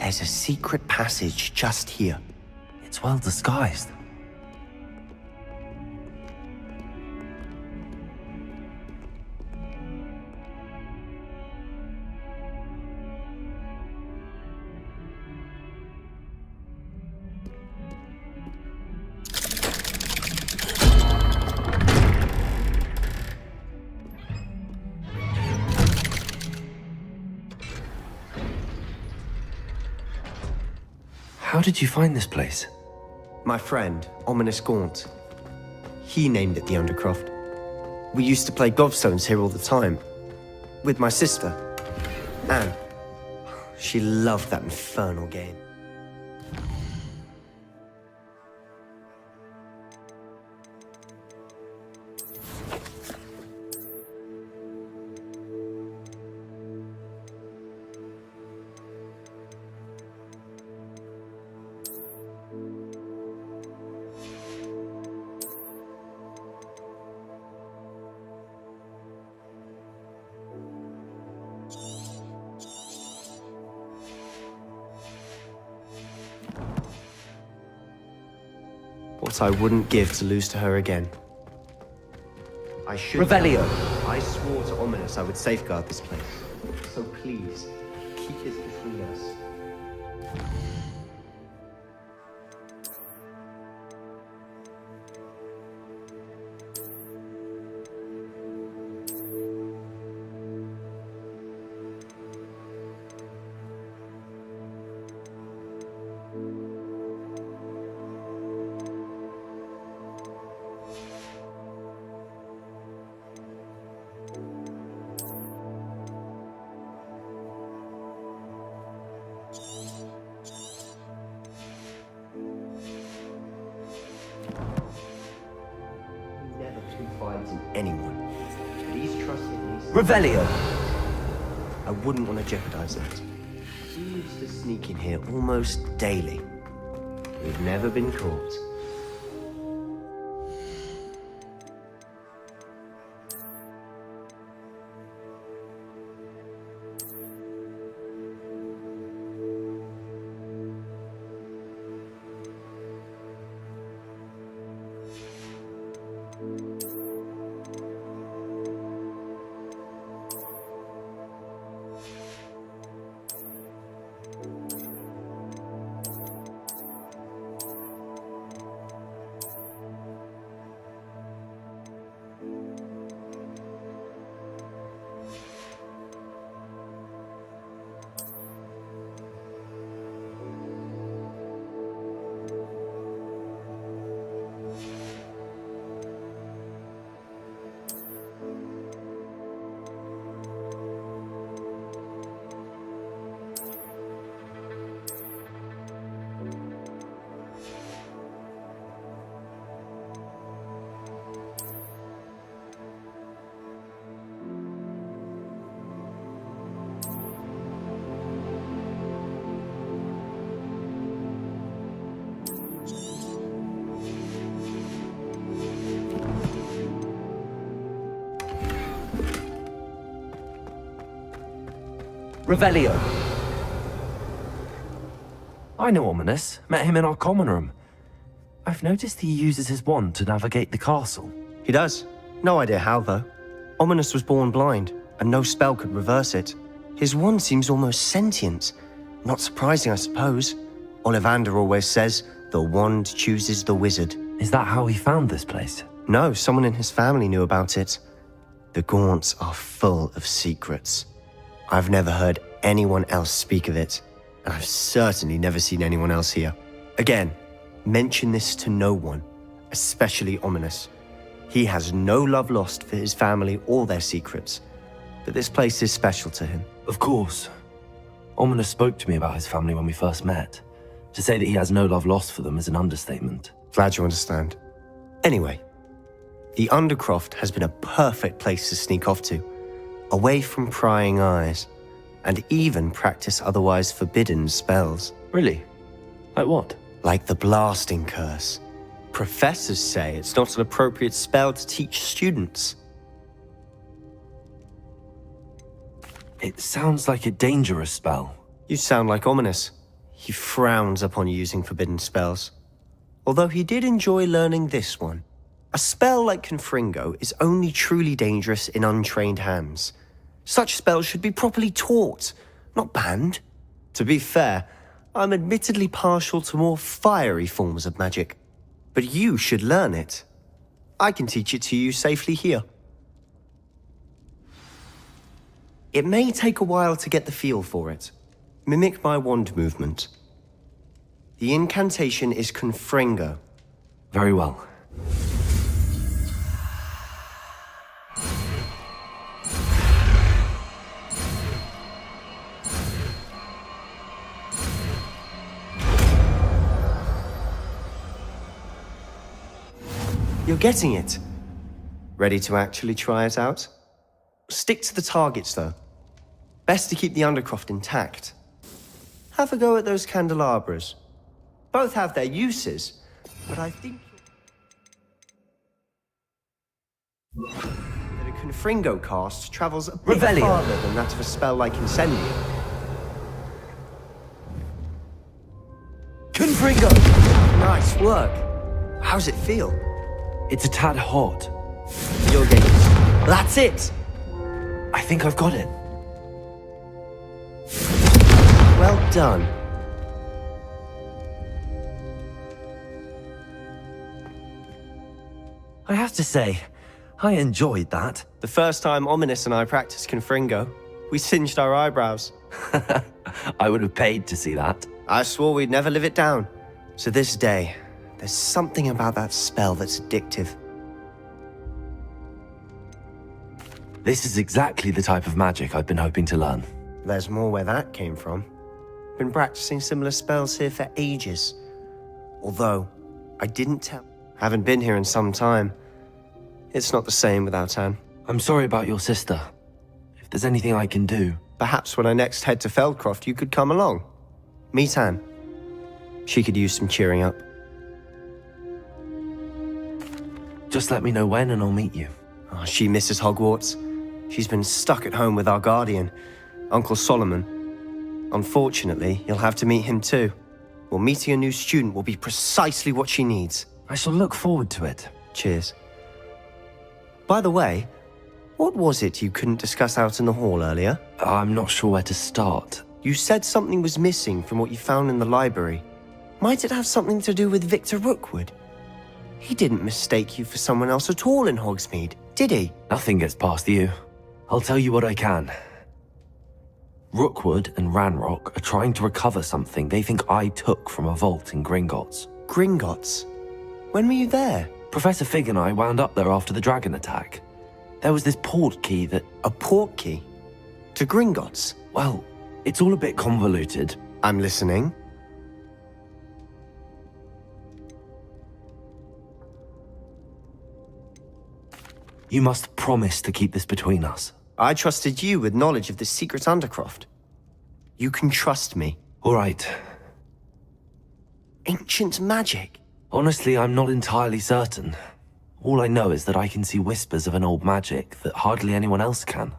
There's a secret passage just here. It's well disguised. How did you find this place? My friend, Ominous Gaunt. He named it the Undercroft. We used to play gobstones here all the time. With my sister, Anne. She loved that infernal game. What I wouldn't give to lose to her again. I should. Revelio. I swore to Ominous I would safeguard this place. So please, keep it between us. In anyone. Please trust in me. Revelio. I wouldn't want to jeopardize that. We used to sneak in here almost daily. We've never been caught. Revelio. I know Ominous. Met him in our common room. I've noticed he uses his wand to navigate the castle. He does. No idea how, though. Ominous was born blind, and no spell could reverse it. His wand seems almost sentient. Not surprising, I suppose. Ollivander always says, the wand chooses the wizard. Is that how he found this place? No, someone in his family knew about it. The Gaunts are full of secrets. I've never heard anyone else speak of it, and I've certainly never seen anyone else here. Again, mention this to no one, especially Ominous. He has no love lost for his family or their secrets, but this place is special to him. Of course. Ominous spoke to me about his family when we first met. To say that he has no love lost for them is an understatement. Glad you understand. Anyway, the Undercroft has been a perfect place to sneak off to, away from prying eyes, and even practice otherwise forbidden spells. Really? Like what? Like the blasting curse. Professors say it's not an appropriate spell to teach students. It sounds like a dangerous spell. You sound like Ominous. He frowns upon using forbidden spells. Although he did enjoy learning this one. A spell like Confringo is only truly dangerous in untrained hands. Such spells should be properly taught, not banned. To be fair, I'm admittedly partial to more fiery forms of magic. But you should learn it. I can teach it to you safely here. It may take a while to get the feel for it. Mimic my wand movement. The incantation is Confringo. Very well. You're getting it. Ready to actually try it out? Stick to the targets, though. Best to keep the undercroft intact. Have a go at those candelabras. Both have their uses, but I think that a Confringo cast travels a bit farther than that of a spell like Incendio. Confringo! Nice work. How's it feel? It's a tad hot. You're getting it. That's it! I think I've got it. Well done. I have to say, I enjoyed that. The first time Ominous and I practiced Confringo, we singed our eyebrows. I would have paid to see that. I swore we'd never live it down. To this day, there's something about that spell that's addictive. This is exactly the type of magic I've been hoping to learn. There's more where that came from. Been practicing similar spells here for ages. Although, I didn't tell. Haven't been here in some time. It's not the same without Anne. I'm sorry about your sister. If there's anything I can do... Perhaps when I next head to Feldcroft, you could come along. Meet Anne. She could use some cheering up. Just let me know when and I'll meet you. Oh, she misses Hogwarts. She's been stuck at home with our guardian, Uncle Solomon. Unfortunately, you'll have to meet him too. Well, meeting a new student will be precisely what she needs. I shall look forward to it. Cheers. By the way, what was it you couldn't discuss out in the hall earlier? I'm not sure where to start. You said something was missing from what you found in the library. Might it have something to do with Victor Rookwood? He didn't mistake you for someone else at all in Hogsmeade, did he? Nothing gets past you. I'll tell you what I can. Rookwood and Ranrock are trying to recover something they think I took from a vault in Gringotts. Gringotts? When were you there? Professor Fig and I wound up there after the dragon attack. There was this port key that... A port key? To Gringotts? Well, it's all a bit convoluted. I'm listening. You must promise to keep this between us. I trusted you with knowledge of the secret undercroft. You can trust me. All right. Ancient magic? Honestly, I'm not entirely certain. All I know is that I can see whispers of an old magic that hardly anyone else can.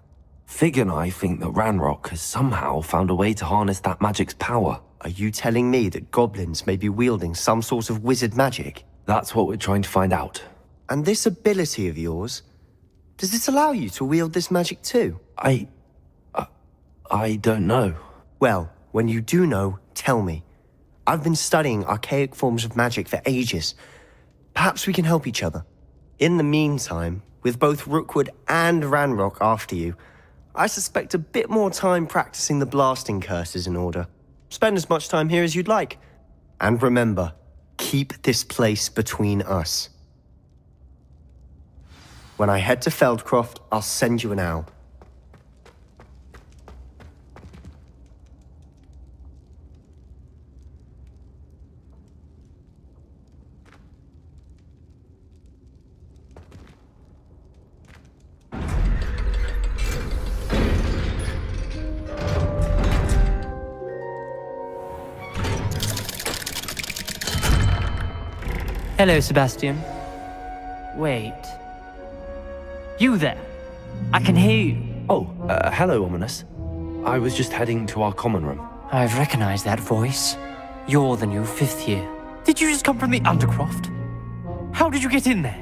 Fig and I think that Ranrock has somehow found a way to harness that magic's power. Are you telling me that goblins may be wielding some sort of wizard magic? That's what we're trying to find out. And this ability of yours, does it allow you to wield this magic too? I don't know. Well, when you do know, tell me. I've been studying archaic forms of magic for ages. Perhaps we can help each other. In the meantime, with both Rookwood and Ranrock after you, I suspect a bit more time practicing the blasting curses in order. Spend as much time here as you'd like. And remember, keep this place between us. When I head to Feldcroft, I'll send you an owl. Hello, Sebastian. Wait. You there? I can hear you. Oh, hello, Ominous. I was just heading to our common room. I've recognized that voice. You're the new 5th year. Did you just come from the Undercroft? How did you get in there?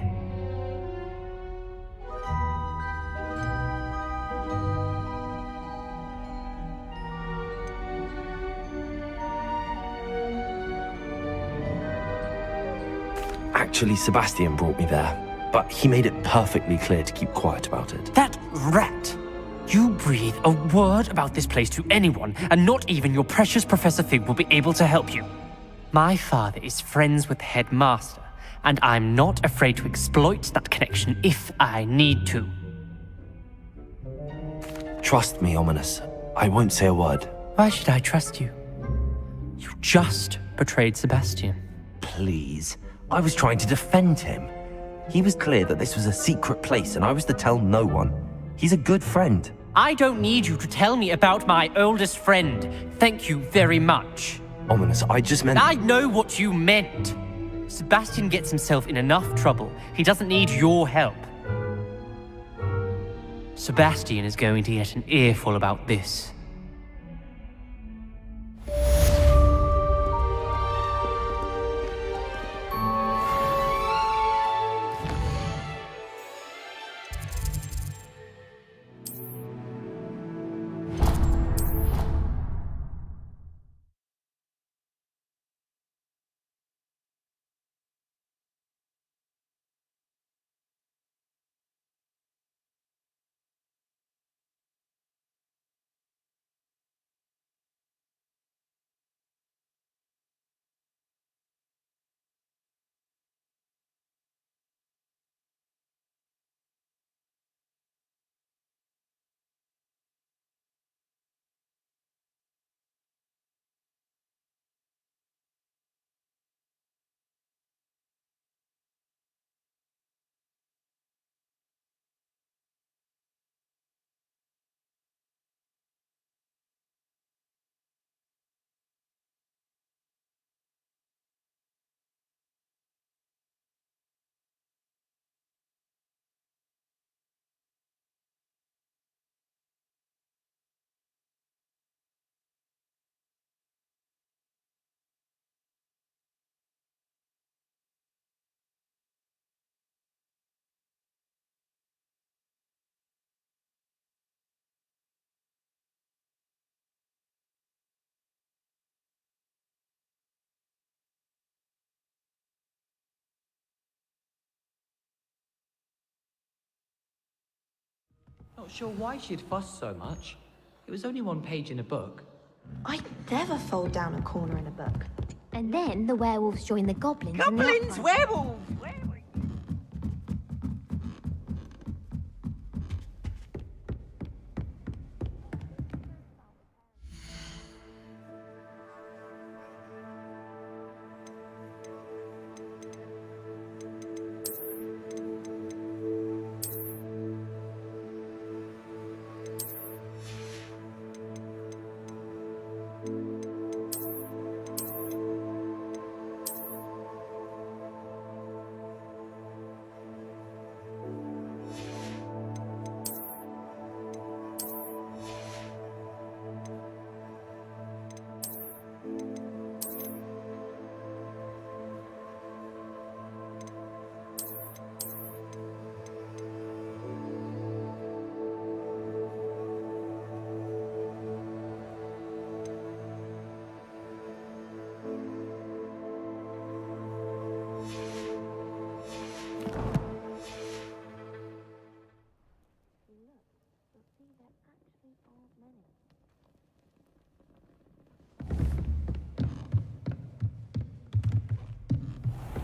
Actually, Sebastian brought me there, but he made it perfectly clear to keep quiet about it. That rat! You breathe a word about this place to anyone, and not even your precious Professor Fig will be able to help you. My father is friends with the headmaster, and I'm not afraid to exploit that connection if I need to. Trust me, Ominous. I won't say a word. Why should I trust you? You just betrayed Sebastian. Please. I was trying to defend him. He was clear that this was a secret place, and I was to tell no one. He's a good friend. I don't need you to tell me about my oldest friend. Thank you very much. Ominous, I just meant... I know what you meant. Sebastian gets himself in enough trouble. He doesn't need your help. Sebastian is going to get an earful about this. Not sure why she'd fuss so much. It was only one page in a book. I'd never fold down a corner in a book. And then the werewolves join the goblins. Goblins, werewolves!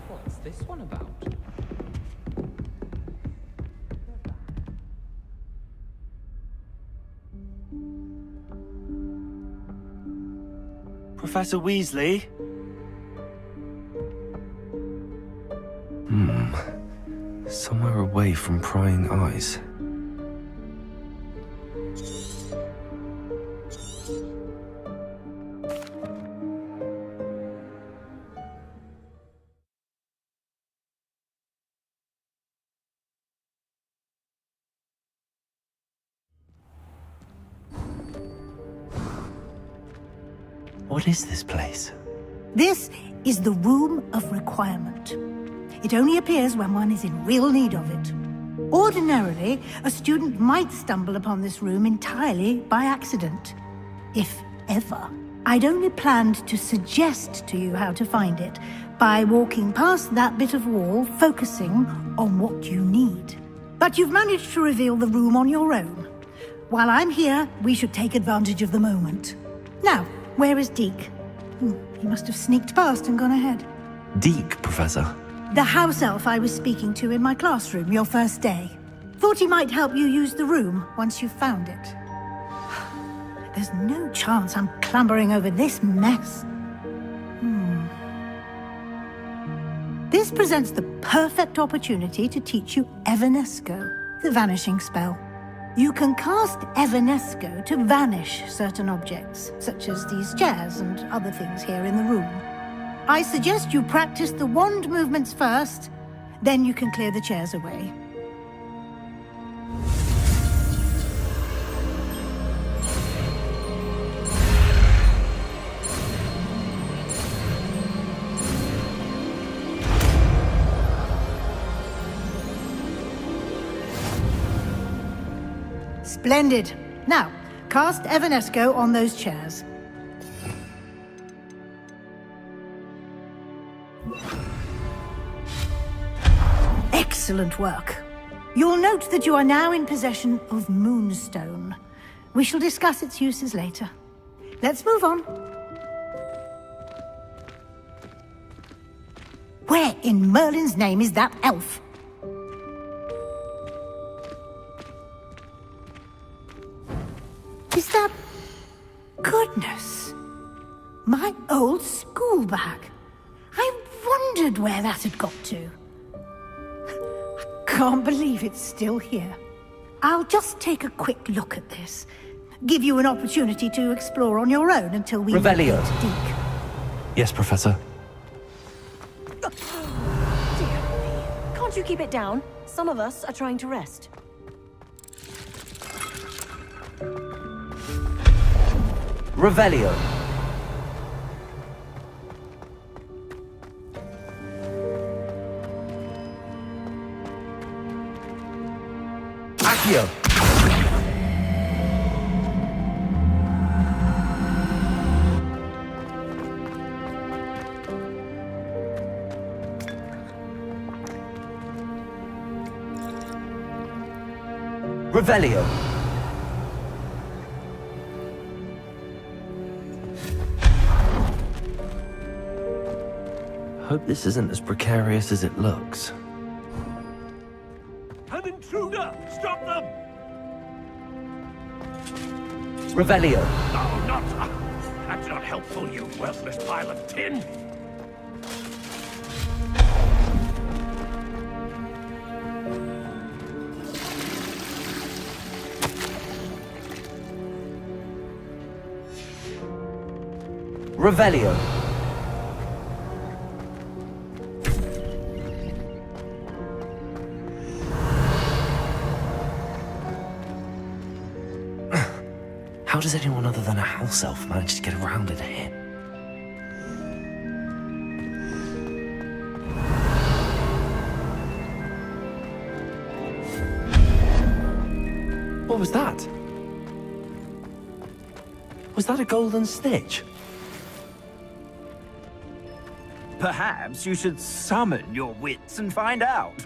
What's this one about? Professor Weasley? Somewhere away from prying eyes. What is this place? This is the Room of Requirement. It only appears when one is in real need of it. Ordinarily, a student might stumble upon this room entirely by accident, if ever. I'd only planned to suggest to you how to find it by walking past that bit of wall, focusing on what you need. But you've managed to reveal the room on your own. While I'm here, we should take advantage of the moment. Now, where is Deke? He must have sneaked past and gone ahead. Deke, Professor. The house elf I was speaking to in my classroom your first day. Thought he might help you use the room once you've found it. There's no chance I'm clambering over this mess. This presents the perfect opportunity to teach you Evanesco, the vanishing spell. You can cast Evanesco to vanish certain objects, such as these chairs and other things here in the room. I suggest you practice the wand movements first, then you can clear the chairs away. Splendid. Now, cast Evanesco on those chairs. Excellent work. You'll note that you are now in possession of Moonstone. We shall discuss its uses later. Let's move on. Where in Merlin's name is that elf? Is that... Goodness. My old school bag. I wondered where that had got to. Can't believe it's still here. I'll just take a quick look at this. Give you an opportunity to explore on your own until we... Revelio. locate Deke. Yes, Professor. Dear me. Can't you keep it down? Some of us are trying to rest. Revelio. Accio. Revelio. Hope this isn't as precarious as it looks. An intruder! Stop them! Revelio. No, not... That's not helpful, you worthless pile of tin! Revelio. How does anyone other than a house elf manage to get around in here? What was that? Was that a golden snitch? Perhaps you should summon your wits and find out.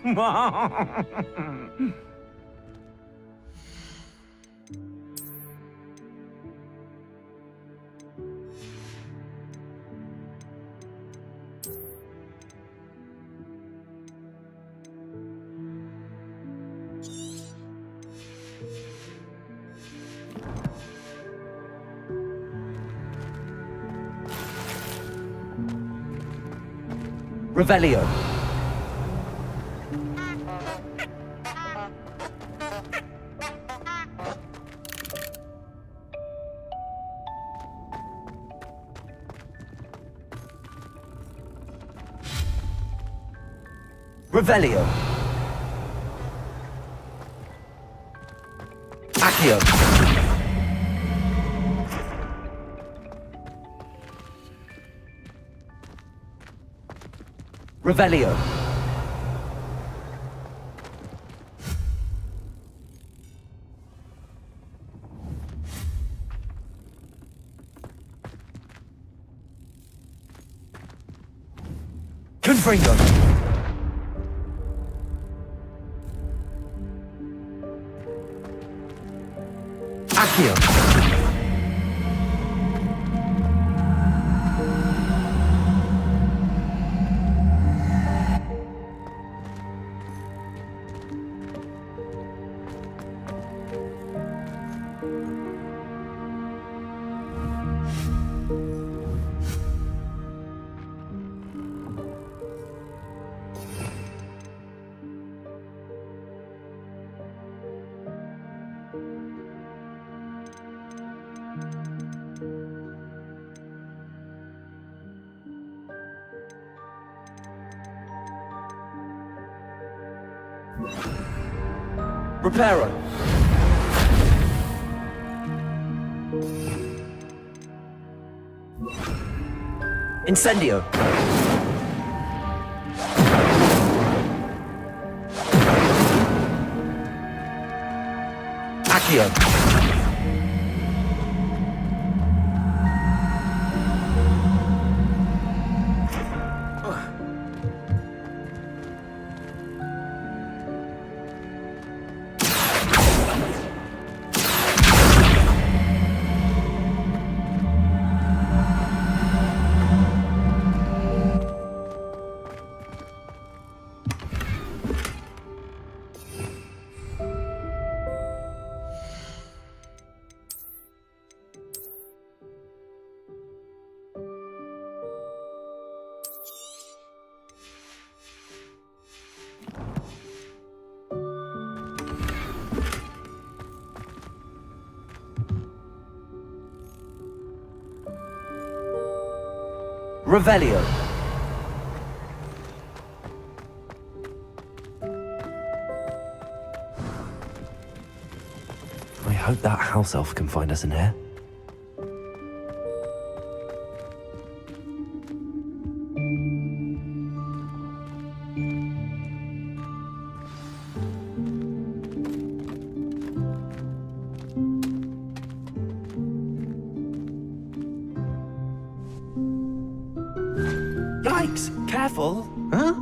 Revelio. Revelio. Accio. Revelio. Confringo. Accio. Reparo. Incendio. Accio. Revelio. I hope that house elf can find us in here. Yikes! Careful! Huh?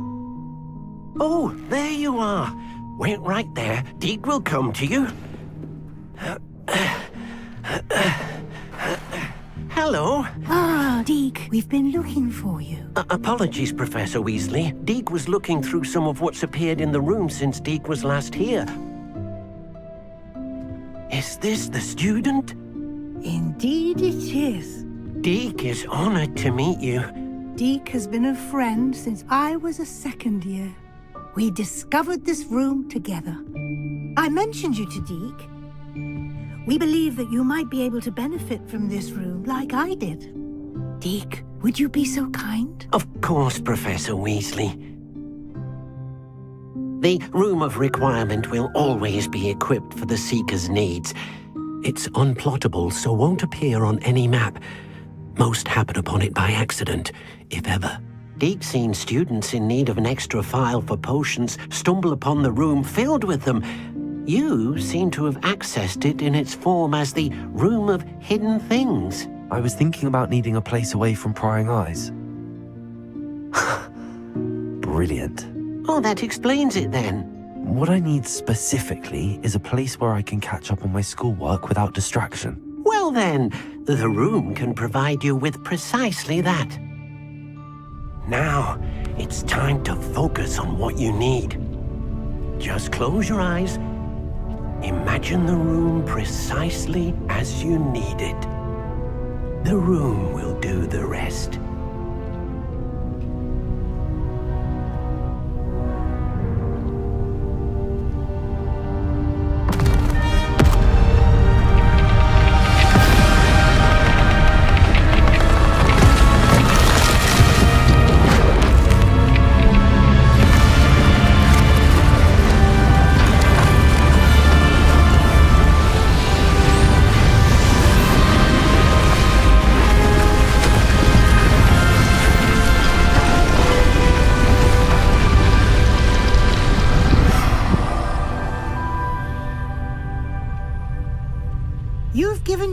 Oh, there you are. Wait right there. Deke will come to you. Hello. Ah, Deke, we've been looking for you. Apologies, Professor Weasley. Deke was looking through some of what's appeared in the room since Deke was last here. Is this the student? Indeed it is. Deke is honored to meet you. Deke has been a friend since I was a second year. We discovered this room together. I mentioned you to Deke. We believe that you might be able to benefit from this room like I did. Deke, would you be so kind? Of course, Professor Weasley. The Room of Requirement will always be equipped for the Seeker's needs. It's unplottable, so won't appear on any map. Most happen upon it by accident, if ever. Deke's seen students in need of an extra file for potions stumble upon the room filled with them. You seem to have accessed it in its form as the Room of Hidden Things. I was thinking about needing a place away from prying eyes. Brilliant. Oh, that explains it then. What I need specifically is a place where I can catch up on my schoolwork without distraction. Well then, the room can provide you with precisely that. Now, it's time to focus on what you need. Just close your eyes. Imagine the room precisely as you need it. The room will do the rest.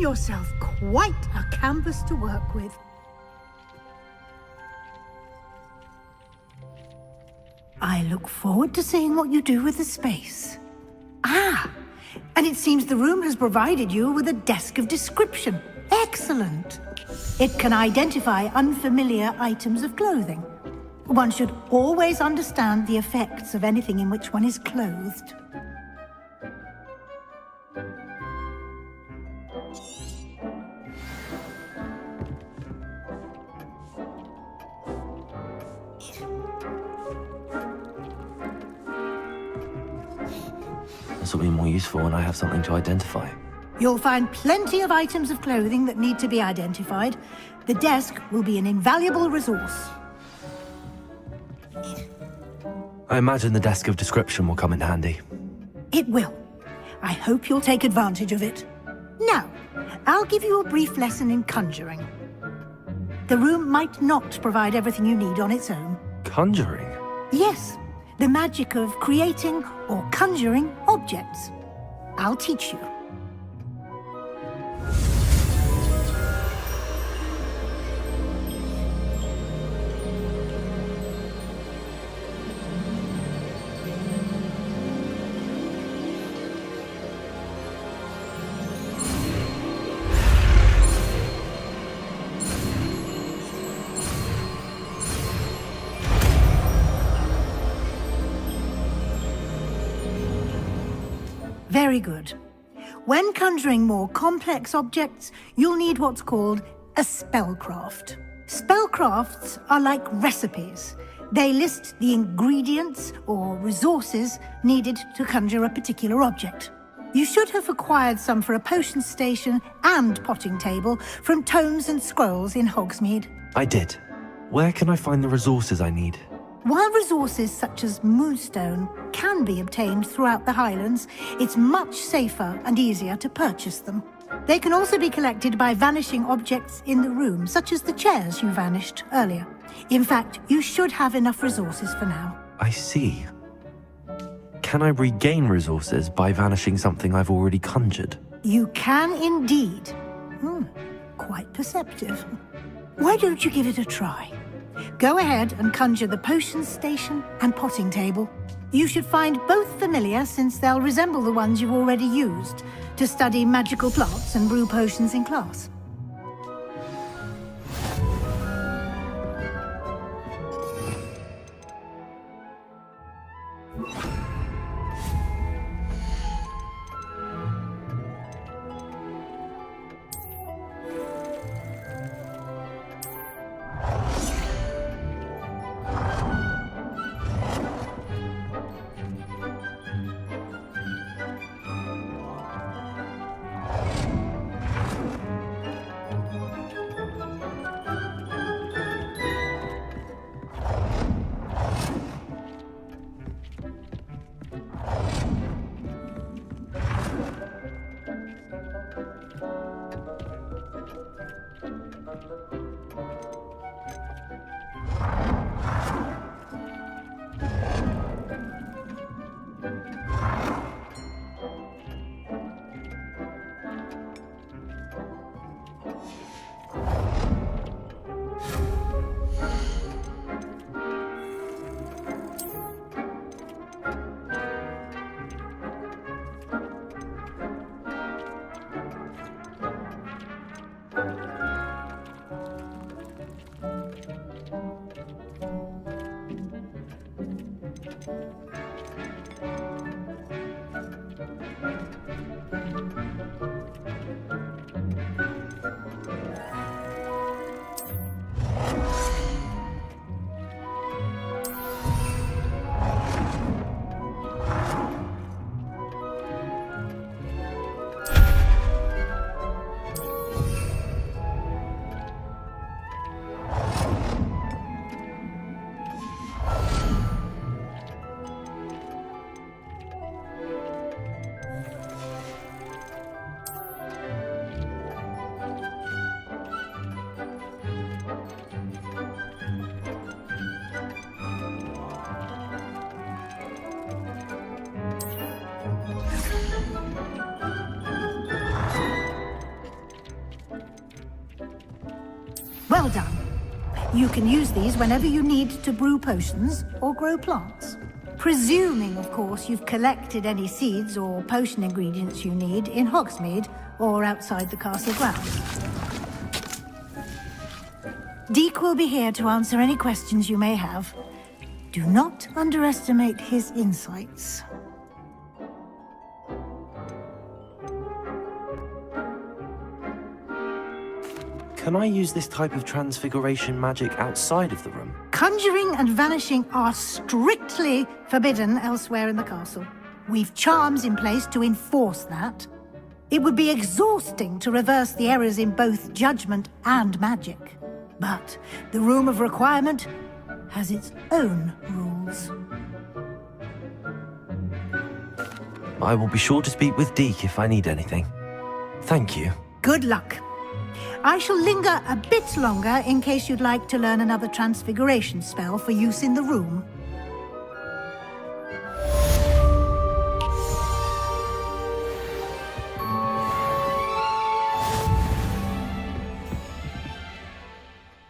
yourself quite a canvas to work with. I look forward to seeing what you do with the space. Ah, and it seems the room has provided you with a desk of description. Excellent. It can identify unfamiliar items of clothing. One should always understand the effects of anything in which one is clothed. This will be more useful when I have something to identify. You'll find plenty of items of clothing that need to be identified. The desk will be an invaluable resource. I imagine the desk of description will come in handy. It will. I hope you'll take advantage of it. Now, I'll give you a brief lesson in conjuring. The room might not provide everything you need on its own. Conjuring? Yes, the magic of creating or conjuring objects. I'll teach you. Very good. When conjuring more complex objects, you'll need what's called a spellcraft. Spellcrafts are like recipes. They list the ingredients or resources needed to conjure a particular object. You should have acquired some for a potion station and potting table from tomes and scrolls in Hogsmeade. I did. Where can I find the resources I need? While resources such as moonstone can be obtained throughout the Highlands, it's much safer and easier to purchase them. They can also be collected by vanishing objects in the room, such as the chairs you vanished earlier. In fact, you should have enough resources for now. I see. Can I regain resources by vanishing something I've already conjured? You can indeed. Quite perceptive. Why don't you give it a try? Go ahead and conjure the potion station and potting table. You should find both familiar, since they'll resemble the ones you've already used to study magical plots and brew potions in class. Well done. You can use these whenever you need to brew potions or grow plants. Presuming, of course, you've collected any seeds or potion ingredients you need in Hogsmeade or outside the castle grounds. Deke will be here to answer any questions you may have. Do not underestimate his insights. Can I use this type of transfiguration magic outside of the room? Conjuring and vanishing are strictly forbidden elsewhere in the castle. We've charms in place to enforce that. It would be exhausting to reverse the errors in both judgment and magic. But the Room of Requirement has its own rules. I will be sure to speak with Deke if I need anything. Thank you. Good luck. I shall linger a bit longer in case you'd like to learn another transfiguration spell for use in the room.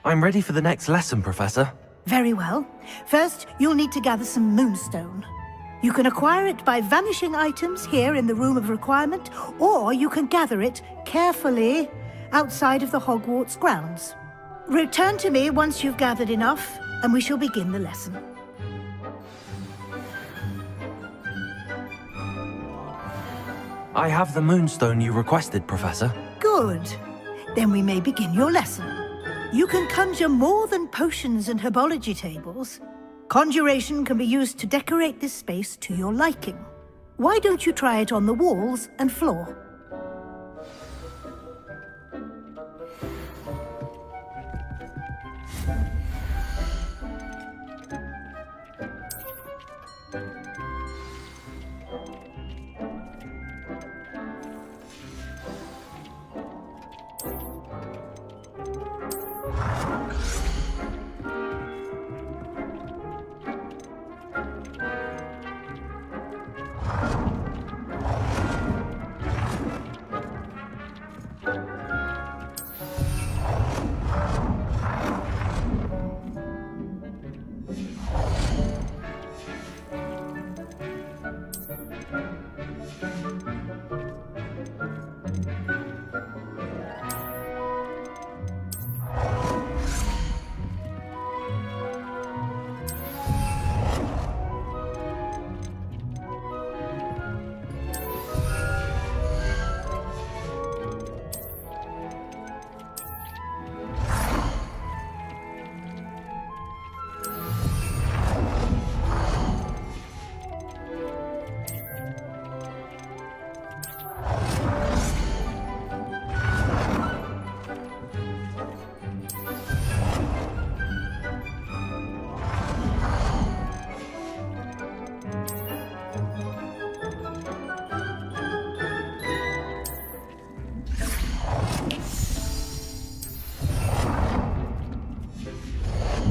I'm ready for the next lesson, Professor. Very well. First, you'll need to gather some moonstone. You can acquire it by vanishing items here in the Room of Requirement, or you can gather it carefully outside of the Hogwarts grounds. Return to me once you've gathered enough, and we shall begin the lesson. I have the moonstone you requested, Professor. Good. Then we may begin your lesson. You can conjure more than potions and herbology tables. Conjuration can be used to decorate this space to your liking. Why don't you try it on the walls and floor?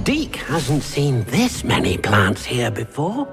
Deke hasn't seen this many plants here before.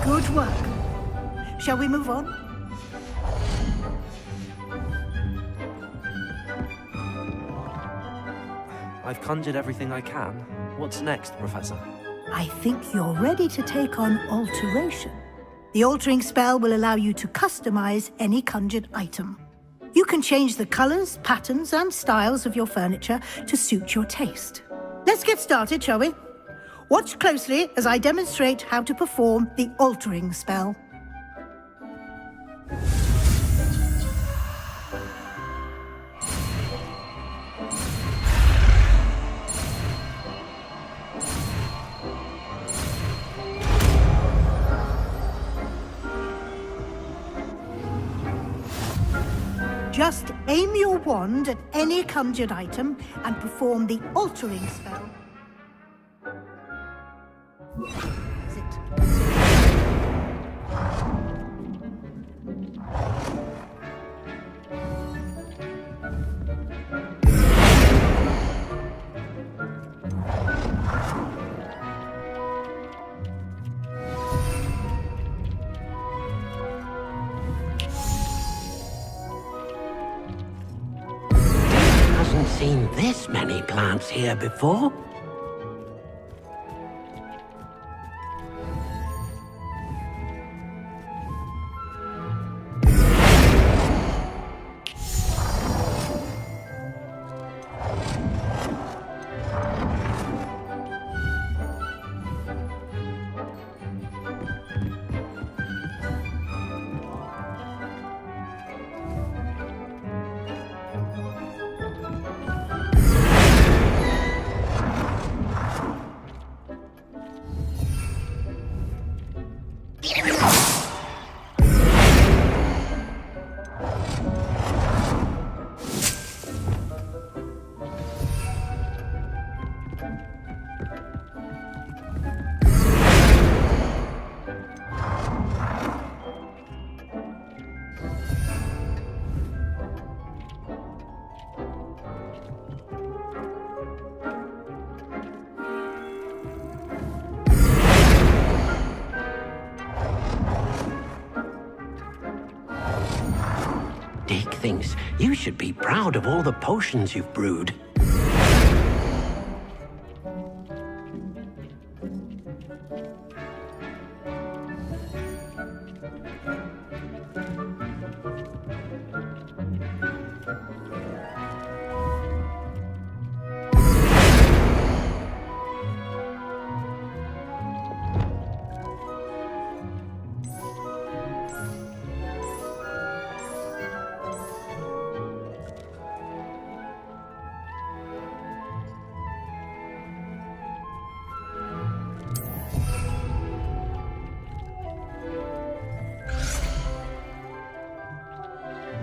Good work. Shall we move on? I've conjured everything I can. What's next, Professor? I think you're ready to take on alteration. The altering spell will allow you to customize any conjured item. You can change the colors, patterns, and styles of your furniture to suit your taste. Let's get started, shall we? Watch closely as I demonstrate how to perform the altering spell. Just aim your wand at any conjured item and perform the altering spell. Is it? Hasn't seen this many plants here before. Dick thinks you should be proud of all the potions you've brewed.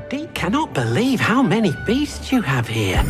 Deke cannot believe how many beasts you have here.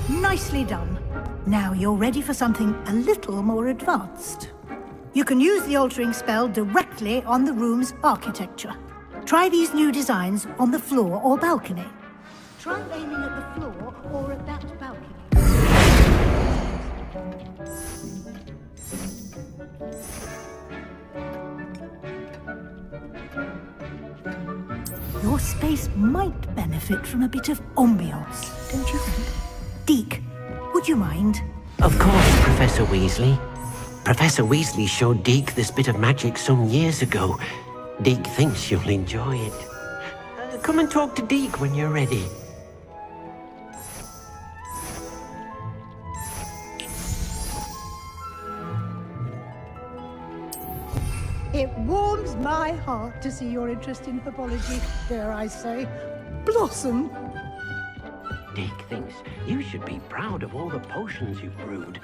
Nicely done. Now you're ready for something a little more advanced. You can use the altering spell directly on the room's architecture. Try these new designs on the floor or balcony. Try aiming at the floor or at that balcony. Your space might benefit from a bit of ambiance, don't you think? Deke, would you mind? Of course, Professor Weasley. Professor Weasley showed Deke this bit of magic some years ago. Deke thinks you'll enjoy it. Come and talk to Deke when you're ready. It warms my heart to see your interest in herbology, dare I say, blossom. Deke thinks you should be proud of all the potions you've brewed.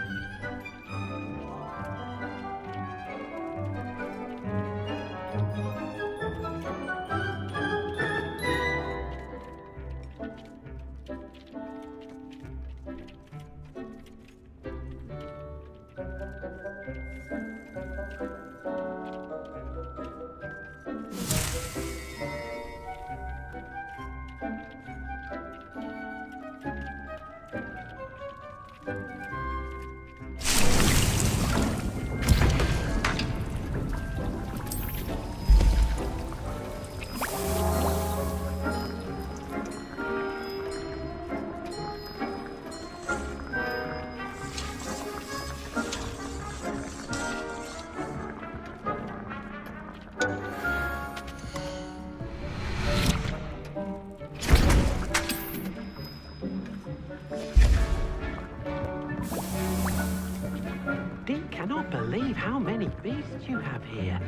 how many beasts you have here.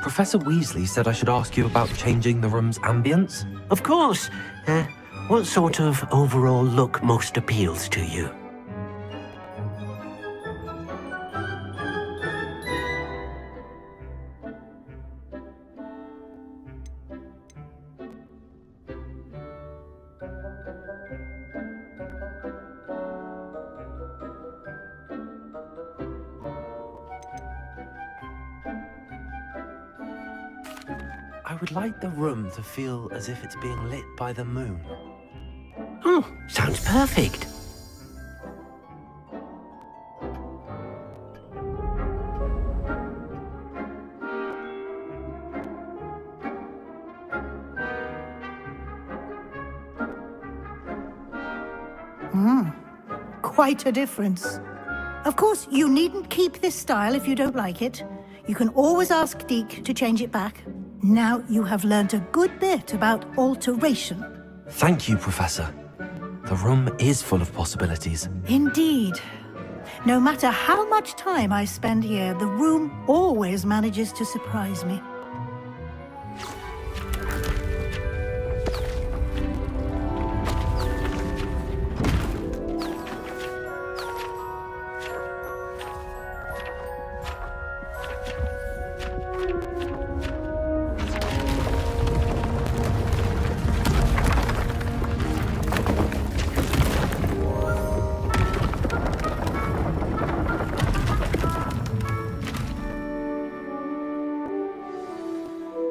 Professor Weasley said I should ask you about changing the room's ambience. Of course. What sort of overall look most appeals to you? I would like the room to feel as if it's being lit by the moon. Oh, sounds perfect. Quite a difference. Of course, you needn't keep this style if you don't like it. You can always ask Deke to change it back. Now you have learnt a good bit about alteration. Thank you, Professor. The room is full of possibilities. Indeed. No matter how much time I spend here, the room always manages to surprise me.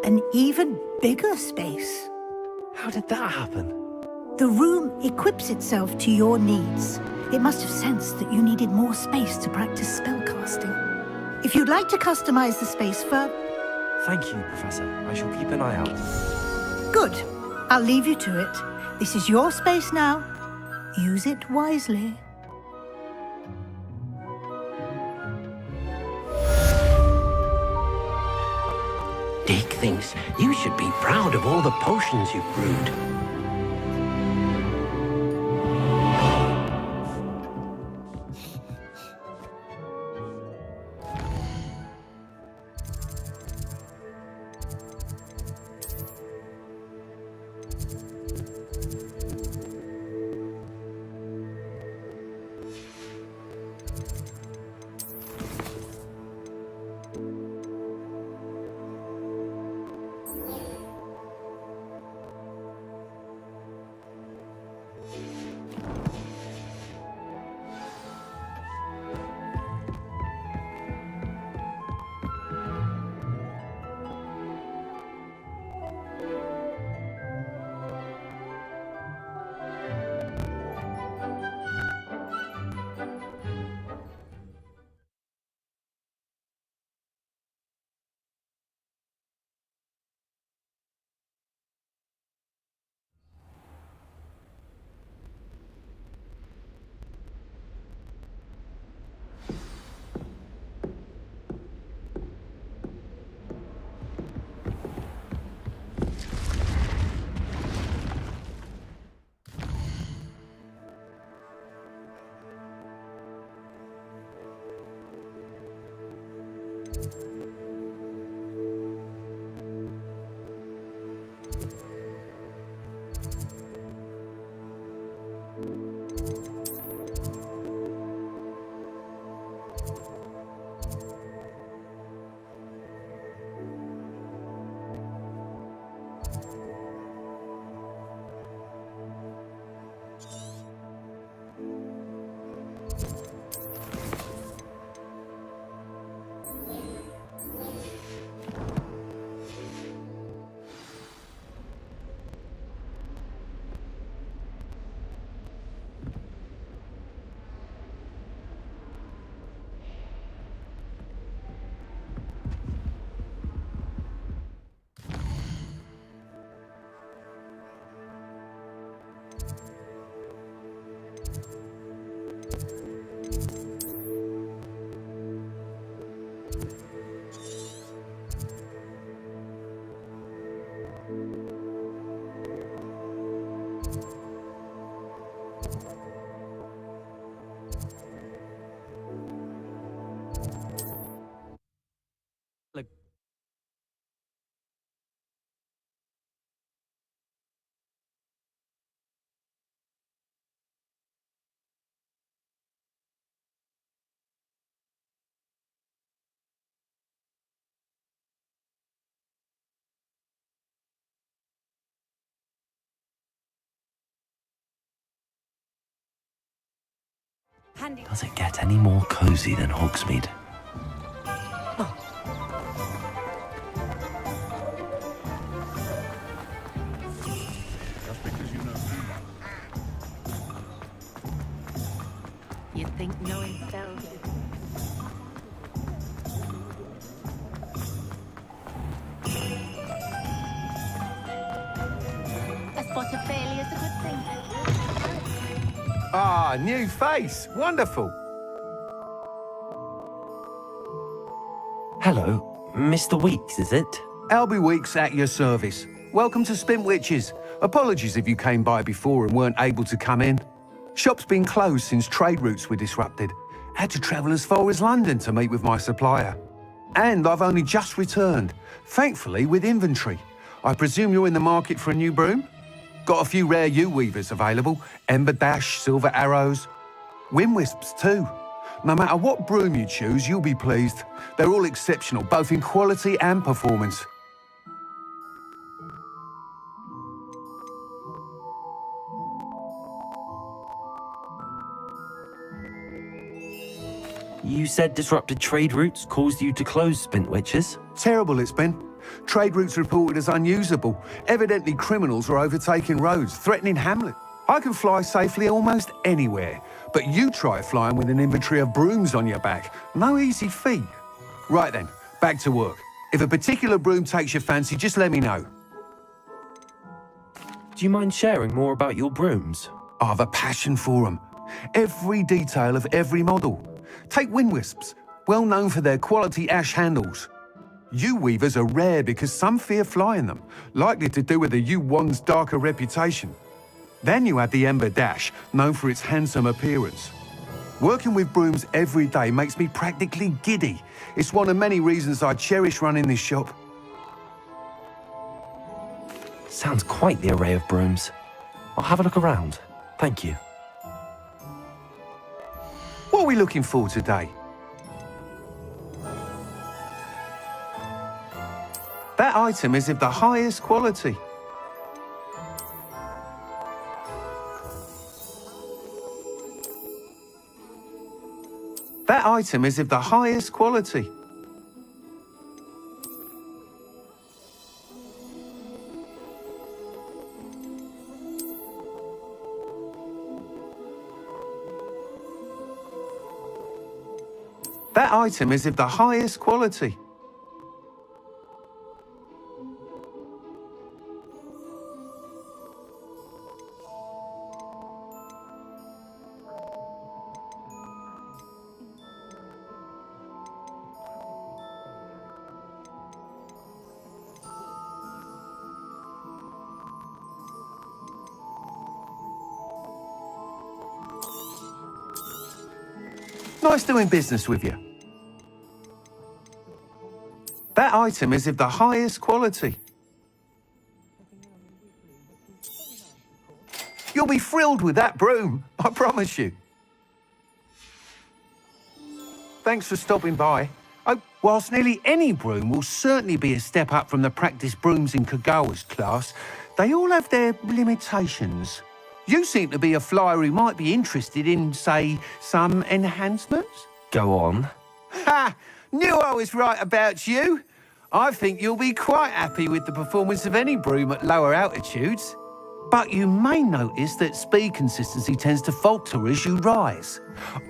An even bigger space. How did that happen? The room equips itself to your needs. It must have sensed that you needed more space to practice spellcasting. If you'd like to customize the space further... Thank you, Professor. I shall keep an eye out. Good. I'll leave you to it. This is your space now. Use it wisely. Deke thinks you should be proud of all the potions you've brewed. handy. Does it get any more cozy than Hogsmeade? You'd think knowing fell. A spot of failure's a good thing. Ah, new face. Wonderful. Hello, Mr. Weeks, is it? Albie Weeks at your service. Welcome to Spintwitches. Apologies if you came by before and weren't able to come in. Shop's been closed since trade routes were disrupted. Had to travel as far as London to meet with my supplier. And I've only just returned, thankfully with inventory. I presume you're in the market for a new broom? Got a few rare U-weavers available, Ember Dash, Silver Arrows, Wind Wisps too. No matter what broom you choose, you'll be pleased. They're all exceptional, both in quality and performance. You said disrupted trade routes caused you to close Spintwitches? Terrible it's been. Trade routes reported as unusable. Evidently criminals are overtaking roads, threatening Hamlet. I can fly safely almost anywhere, but you try flying with an inventory of brooms on your back. No easy feat. Right then, back to work. If a particular broom takes your fancy, just let me know. Do you mind sharing more about your brooms? I have a passion for them. Every detail of every model. Take Wind Wisps, well known for their quality ash handles. U-weavers are rare because some fear flying them, likely to do with the U-Wand's darker reputation. Then you have the Ember Dash, known for its handsome appearance. Working with brooms every day makes me practically giddy. It's one of many reasons I cherish running this shop. Sounds quite the array of brooms. I'll have a look around. Thank you. What are we looking for today? That item is of the highest quality. That item is of the highest quality. That item is of the highest quality. Nice doing business with you. That item is of the highest quality. You'll be thrilled with that broom, I promise you. Thanks for stopping by. Oh, whilst nearly any broom will certainly be a step up from the practice brooms in Kagawa's class, they all have their limitations. You seem to be a flyer who might be interested in, say, some enhancements? Go on. Ha! Knew I was right about you. I think you'll be quite happy with the performance of any broom at lower altitudes. But you may notice that speed consistency tends to falter as you rise.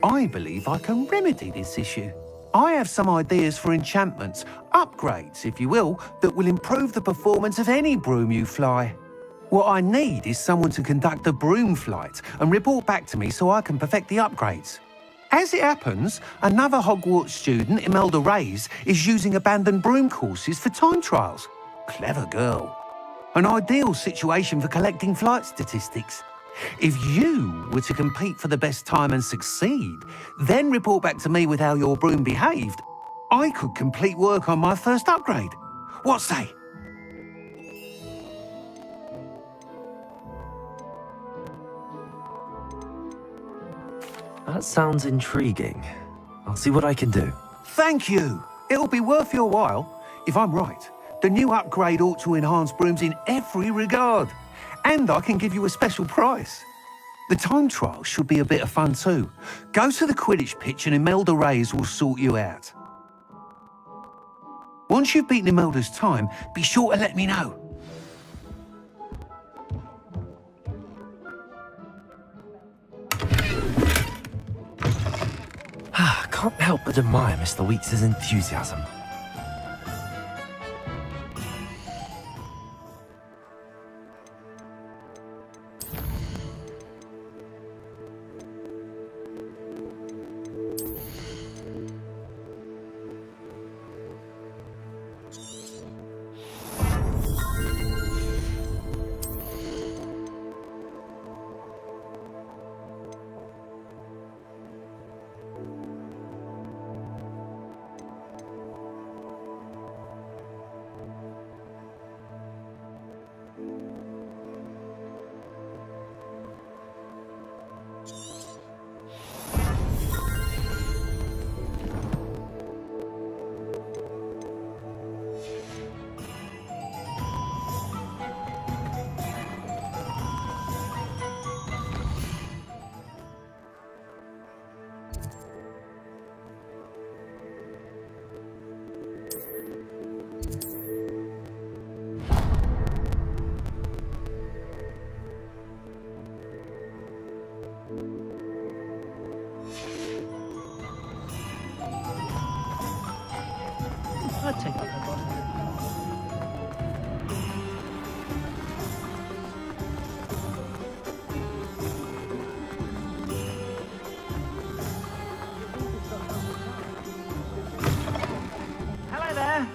I believe I can remedy this issue. I have some ideas for enchantments, upgrades, if you will, that will improve the performance of any broom you fly. What I need is someone to conduct a broom flight and report back to me so I can perfect the upgrades. As it happens, another Hogwarts student, Imelda Reyes, is using abandoned broom courses for time trials. Clever girl. An ideal situation for collecting flight statistics. If you were to compete for the best time and succeed, then report back to me with how your broom behaved, I could complete work on my first upgrade. What say? That sounds intriguing. I'll see what I can do. Thank you. It'll be worth your while. If I'm right, the new upgrade ought to enhance brooms in every regard. And I can give you a special price. The time trial should be a bit of fun too. Go to the Quidditch pitch and Imelda Reyes will sort you out. Once you've beaten Imelda's time, be sure to let me know. Can't help but admire Mr. Weeks' enthusiasm. I'd take that. Hello there.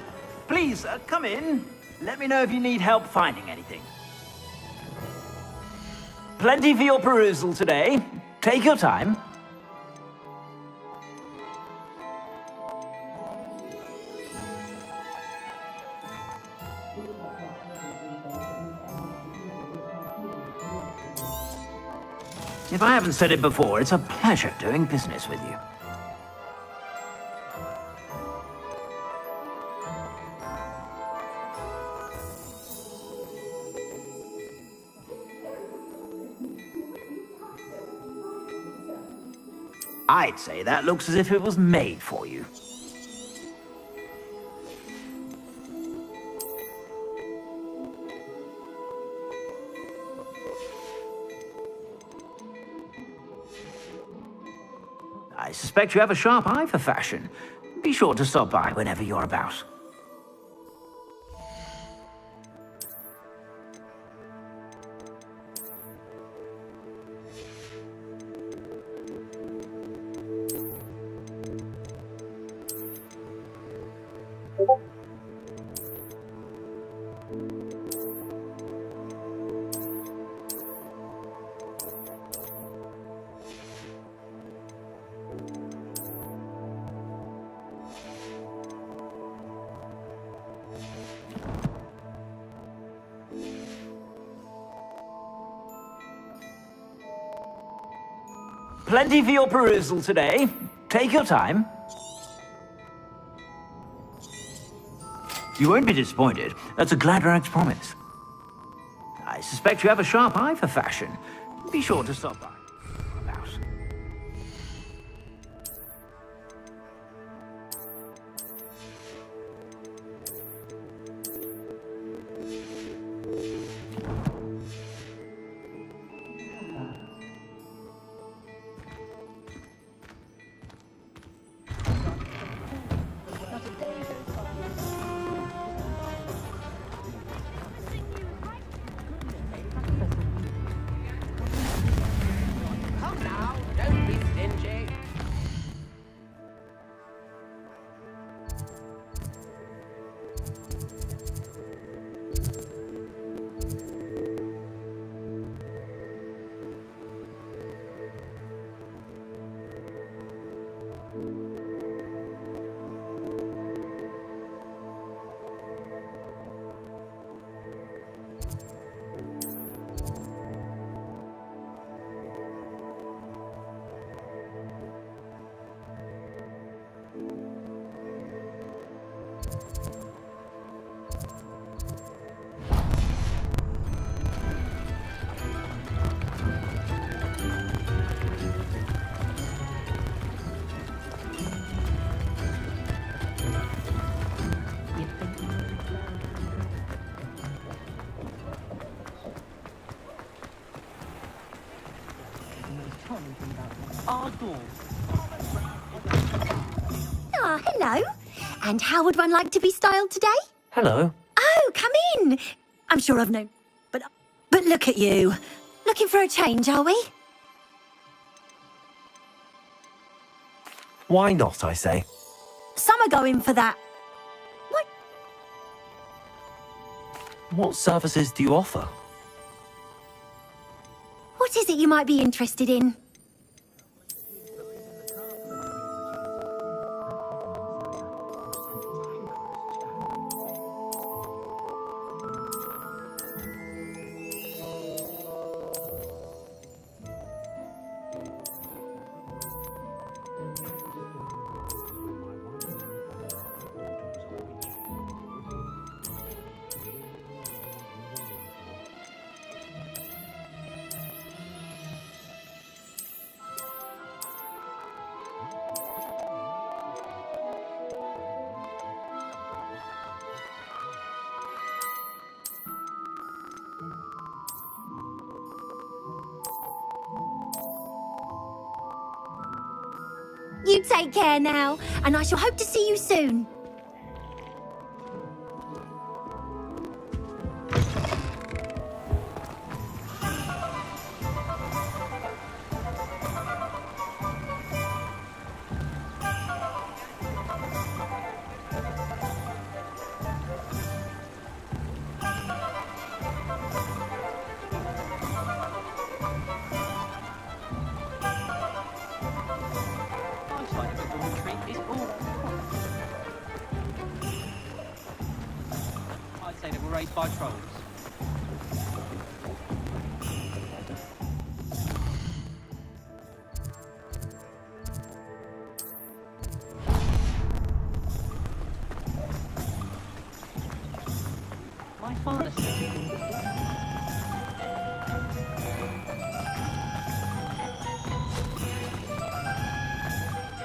Please, come in. Let me know if you need help finding anything. Plenty for your perusal today. Take your time. If I haven't said it before, it's a pleasure doing business with you. I'd say that looks as if it was made for you. I suspect you have a sharp eye for fashion. Be sure to stop by whenever you're about. Plenty for your perusal today. Take your time. You won't be disappointed. That's a Gladrag's promise. I suspect you have a sharp eye for fashion. Be sure to stop by. About. our door. Ah, hello. And how would one like to be styled today? Hello. Oh, come in. I'm sure I've known. But look at you. Looking for a change, are we? Why not, I say? Some are going for that. What? What services do you offer? What is it you might be interested in? You take care now, and I shall hope to see you soon. My side of the dormitory is all. I'd say they were raised by trolls. My father said.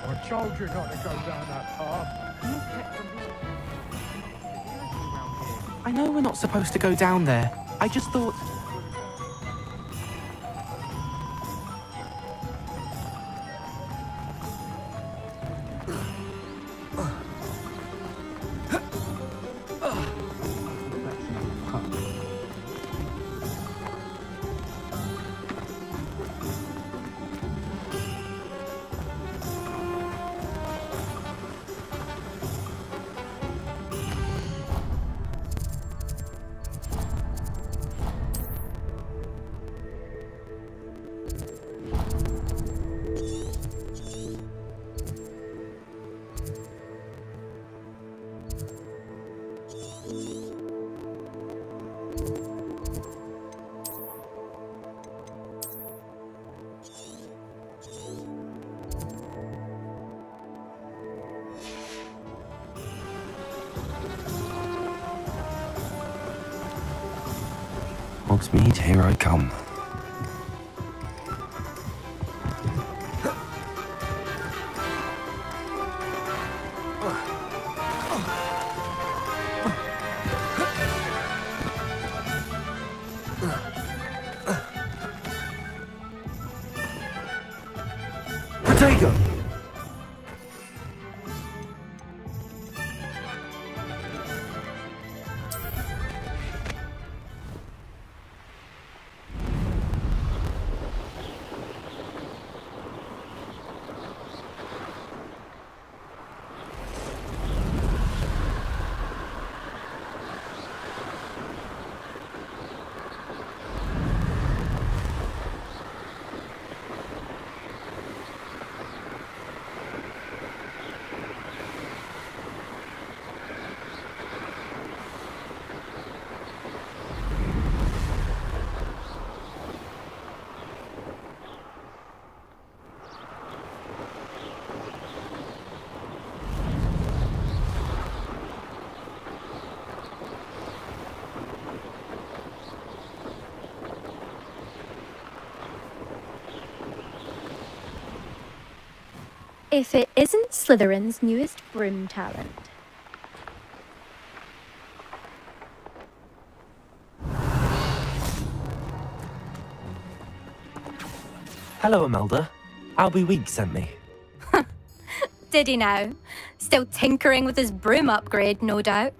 I told you not to go down that path. I know we're not supposed to go down there. I just thought... Hogsmeade, here I come. Potato! If it isn't Slytherin's newest broom talent. Hello, Imelda. Albie Week sent me. Did he now? Still tinkering with his broom upgrade, no doubt.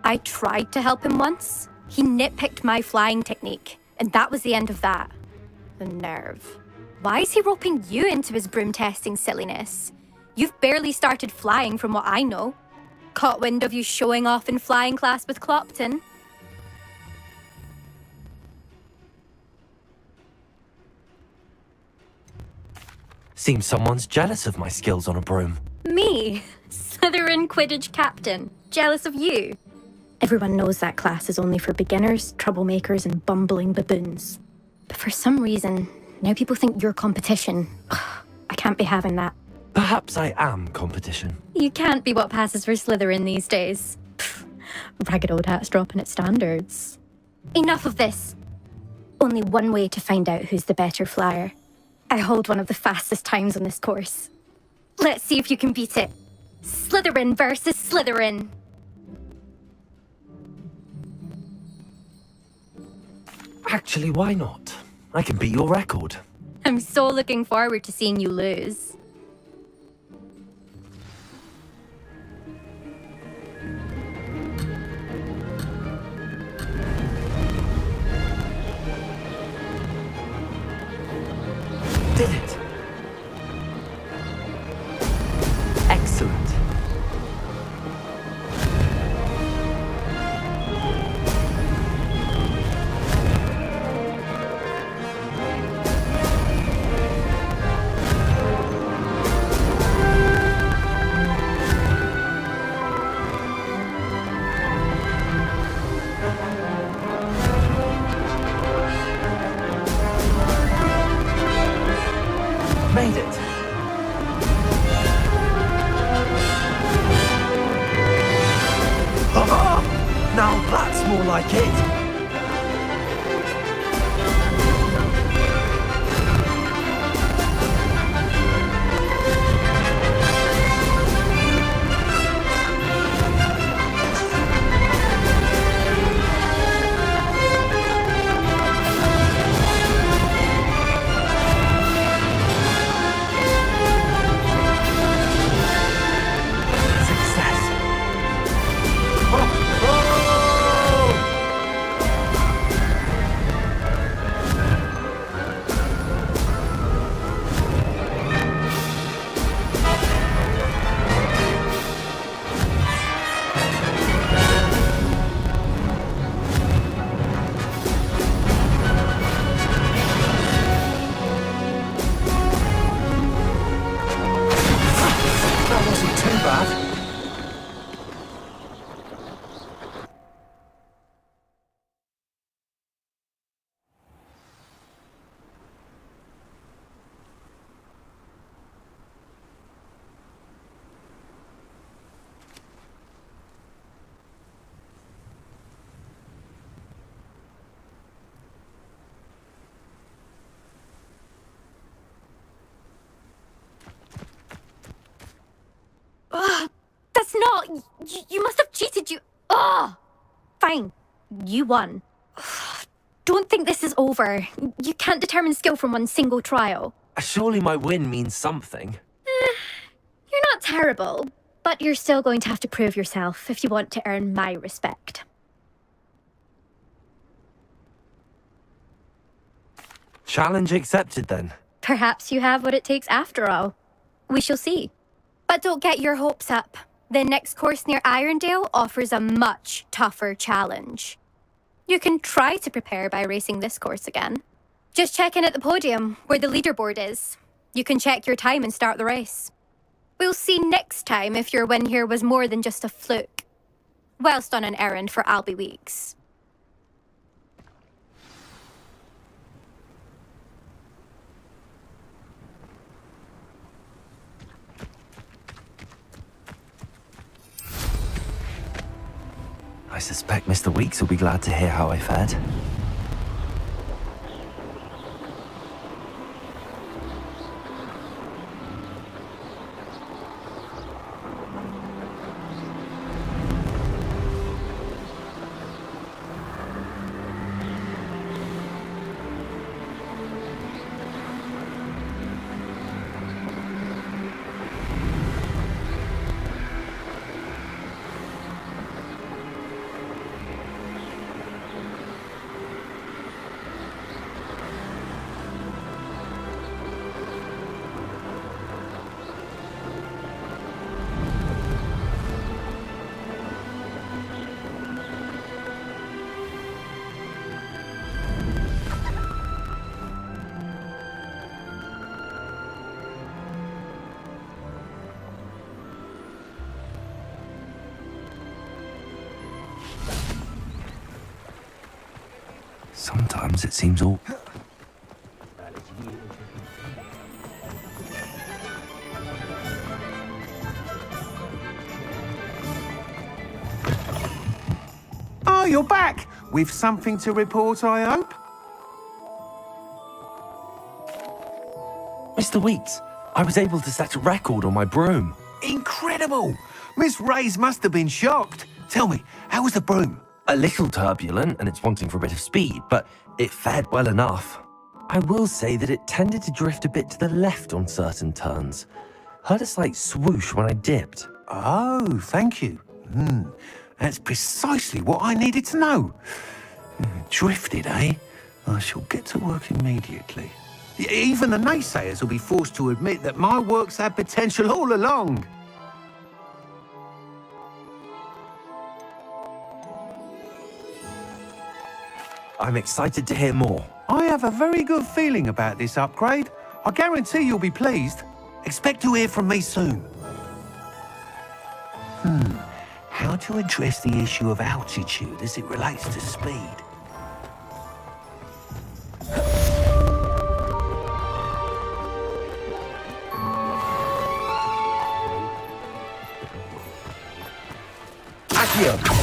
I tried to help him once. He nitpicked my flying technique, and that was the end of that. The nerve. Why is he roping you into his broom testing silliness? You've barely started flying from what I know. Caught wind of you showing off in flying class with Clopton. Seems someone's jealous of my skills on a broom. Me? Slytherin Quidditch captain. Jealous of you? Everyone knows that class is only for beginners, troublemakers, and bumbling baboons. But for some reason, now people think you're competition. I can't be having that. Perhaps I am competition. You can't be what passes for Slytherin these days. Ragged old hat's dropping its standards. Enough of this. Only one way to find out who's the better flyer. I hold one of the fastest times on this course. Let's see if you can beat it. Slytherin versus Slytherin. Actually, why not? I can beat your record. I'm so looking forward to seeing you lose. Did it! Excellent. Made it. Now that's more like it. That's not... You must have cheated, you... Ugh! Fine. You won. Don't think this is over. You can't determine skill from one single trial. Surely my win means something. You're not terrible, but you're still going to have to prove yourself if you want to earn my respect. Challenge accepted then. Perhaps you have what it takes after all. We shall see. But don't get your hopes up. The next course near Irondale offers a much tougher challenge. You can try to prepare by racing this course again. Just check in at the podium, where the leaderboard is. You can check your time and start the race. We'll see next time if your win here was more than just a fluke. Whilst on an errand for Albie Weeks. I suspect Mr. Weeks will be glad to hear how I fared. Sometimes it seems all... Oh, you're back! With something to report, I hope? Mr. Weeks, I was able to set a record on my broom. Incredible! Miss Reyes must have been shocked. Tell me, how was the broom? A little turbulent and it's wanting for a bit of speed, but it fared well enough. I will say that it tended to drift a bit to the left on certain turns. Heard a slight swoosh when I dipped. Oh, thank you. That's precisely what I needed to know. Drifted, eh? I shall get to work immediately. Even the naysayers will be forced to admit that my work's had potential all along. I'm excited to hear more. I have a very good feeling about this upgrade. I guarantee you'll be pleased. Expect to hear from me soon. How to address the issue of altitude as it relates to speed? Accio!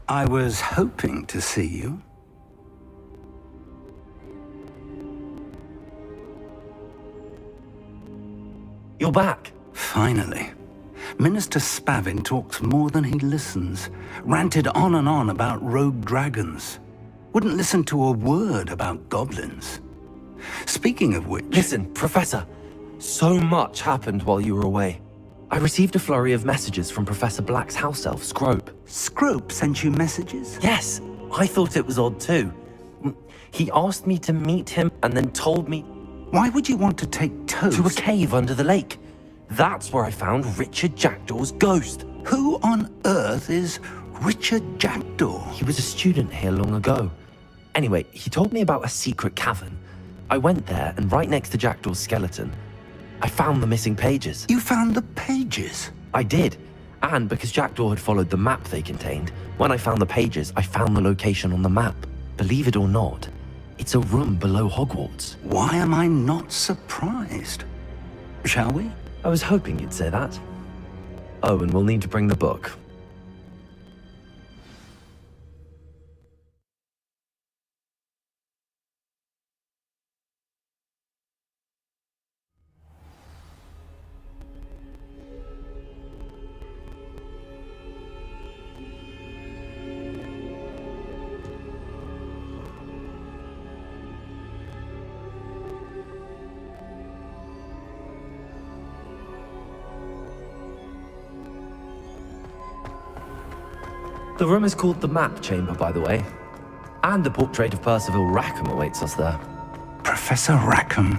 I was hoping to see you. You're back. Finally. Minister Spavin talks more than he listens. Ranted on and on about rogue dragons. Wouldn't listen to a word about goblins. Speaking of which... Listen, Professor. So much happened while you were away. I received a flurry of messages from Professor Black's house elf, Scrope. Scrope sent you messages? Yes, I thought it was odd too. He asked me to meet him and then told me... Why would you want to take Toast? To a cave under the lake. That's where I found Richard Jackdaw's ghost. Who on earth is Richard Jackdaw? He was a student here long ago. Anyway, he told me about a secret cavern. I went there, and right next to Jackdaw's skeleton, I found the missing pages. You found the pages? I did. And because Jackdaw had followed the map they contained, when I found the pages, I found the location on the map. Believe it or not, it's a room below Hogwarts. Why am I not surprised? Shall we? I was hoping you'd say that. Oh, and we'll need to bring the book. The room is called the Map Chamber, by the way. And a portrait of Percival Rackham awaits us there. Professor Rackham.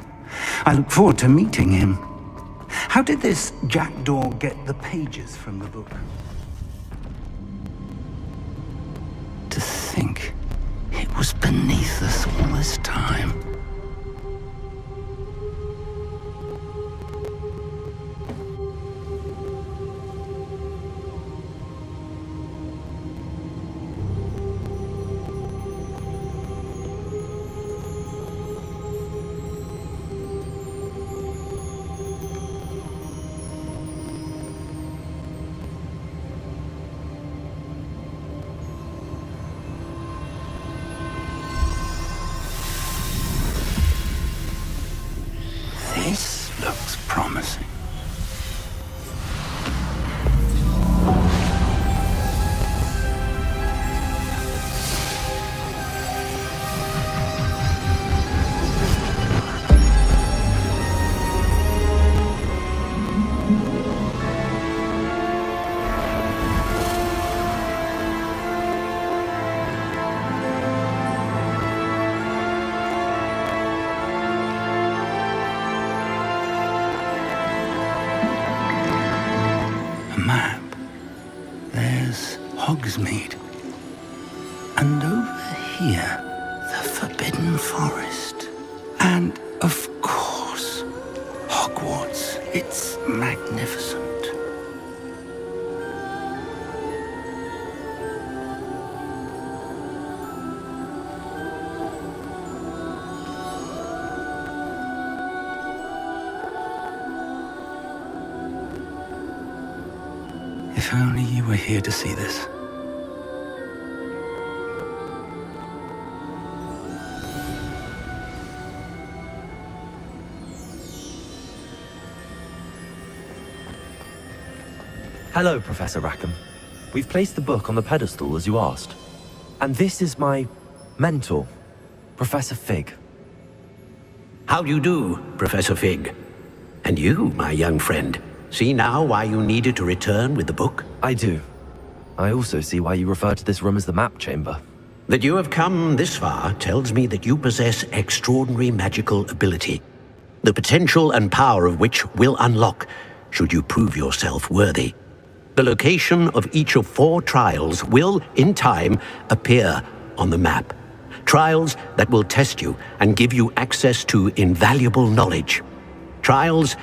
I look forward to meeting him. How did this Jackdaw get the pages from the book? To think it was beneath us all this time. This looks promising. Map. There's Hogsmeade. And over here, the Forbidden Forest. And, of course, Hogwarts. It's magnificent. If only you were here to see this. Hello, Professor Rackham. We've placed the book on the pedestal as you asked. And this is my mentor, Professor Fig. How do you do, Professor Fig? And you, my young friend, see now why you needed to return with the book? I do. I also see why you refer to this room as the Map Chamber. That you have come this far tells me that you possess extraordinary magical ability, the potential and power of which will unlock should you prove yourself worthy. The location of each of 4 trials will, in time, appear on the map. Trials that will test you and give you access to invaluable knowledge. Trials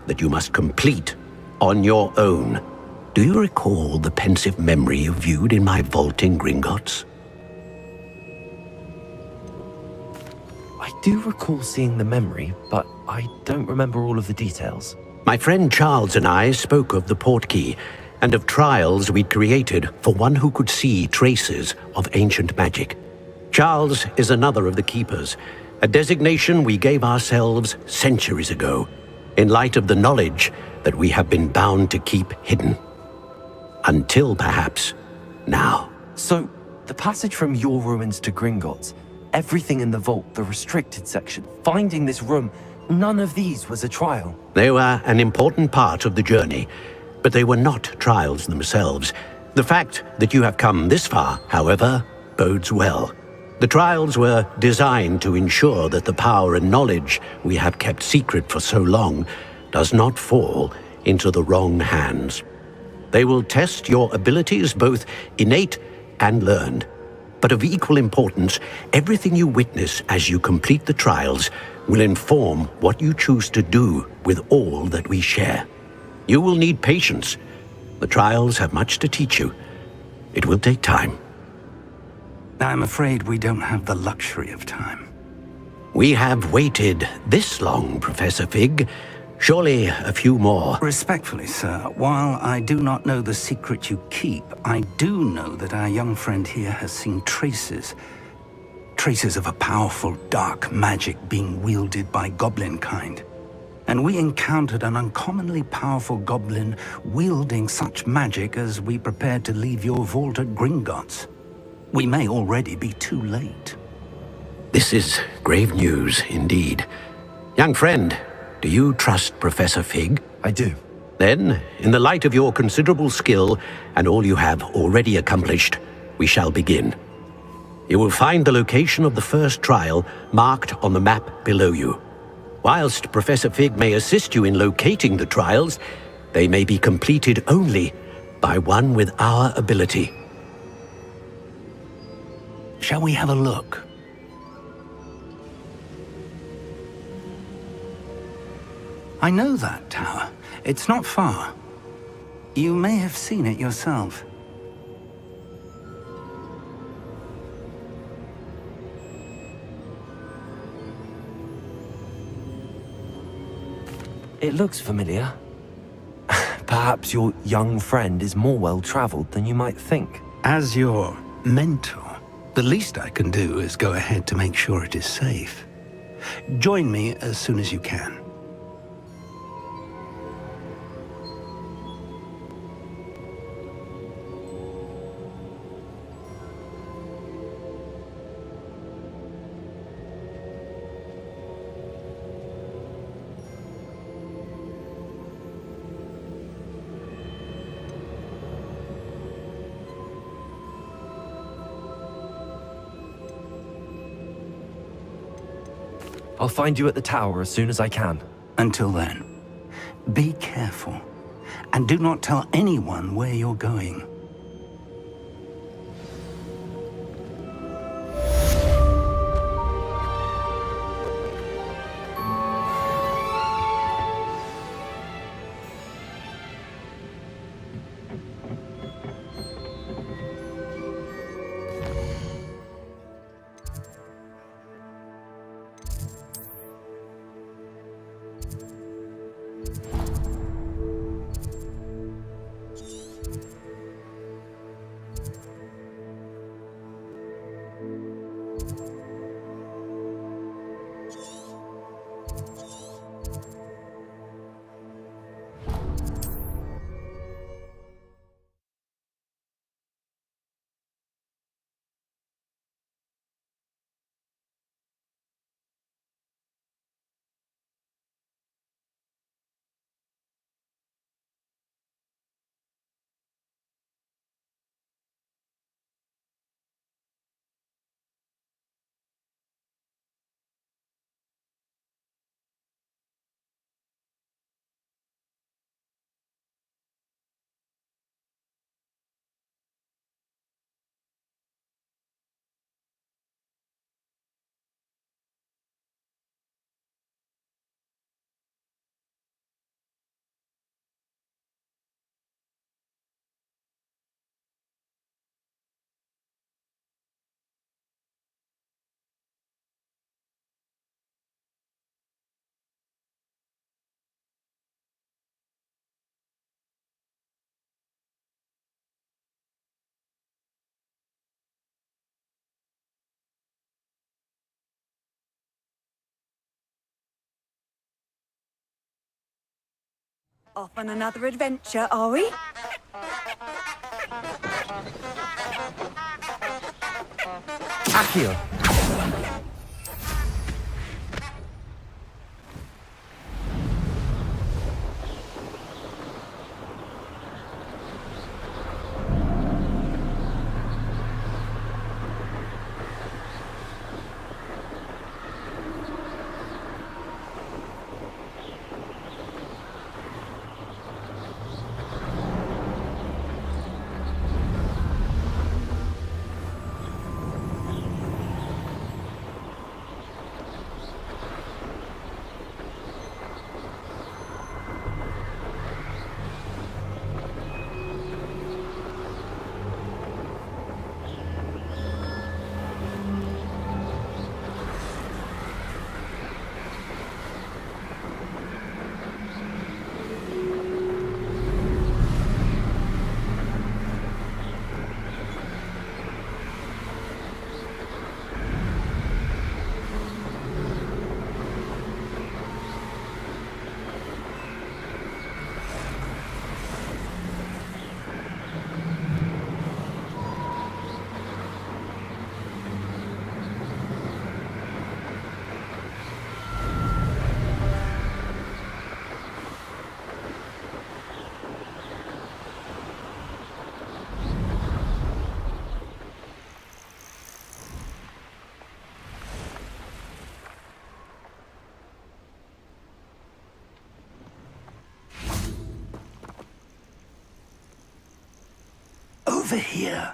that you must complete on your own. Do you recall the pensive memory you viewed in my vault in Gringotts? I do recall seeing the memory, but I don't remember all of the details. My friend Charles and I spoke of the portkey and of trials we'd created for one who could see traces of ancient magic. Charles is another of the keepers, a designation we gave ourselves centuries ago, in light of the knowledge that we have been bound to keep hidden. Until perhaps now. So, the passage from your ruins to Gringotts, everything in the vault, the restricted section, finding this room, none of these was a trial. They were an important part of the journey, but they were not trials themselves. The fact that you have come this far, however, bodes well. The trials were designed to ensure that the power and knowledge we have kept secret for so long does not fall into the wrong hands. They will test your abilities, both innate and learned. But of equal importance, everything you witness as you complete the trials will inform what you choose to do with all that we share. You will need patience. The trials have much to teach you. It will take time. I'm afraid we don't have the luxury of time. We have waited this long, Professor Fig. Surely a few more. Respectfully, sir, while I do not know the secret you keep, I do know that our young friend here has seen traces of a powerful dark magic being wielded by goblin kind. And we encountered an uncommonly powerful goblin wielding such magic as we prepared to leave your vault at Gringotts. We may already be too late. This is grave news indeed. Young friend, do you trust Professor Fig? I do. Then, in the light of your considerable skill and all you have already accomplished, we shall begin. You will find the location of the first trial marked on the map below you. Whilst Professor Fig may assist you in locating the trials, they may be completed only by one with our ability. Shall we have a look? I know that tower. It's not far. You may have seen it yourself. It looks familiar. Perhaps your young friend is more well-traveled than you might think. As your mentor, the least I can do is go ahead to make sure it is safe. Join me as soon as you can. I'll find you at the tower as soon as I can. Until then, be careful, and do not tell anyone where you're going. Off on another adventure, are we? Akio! over here.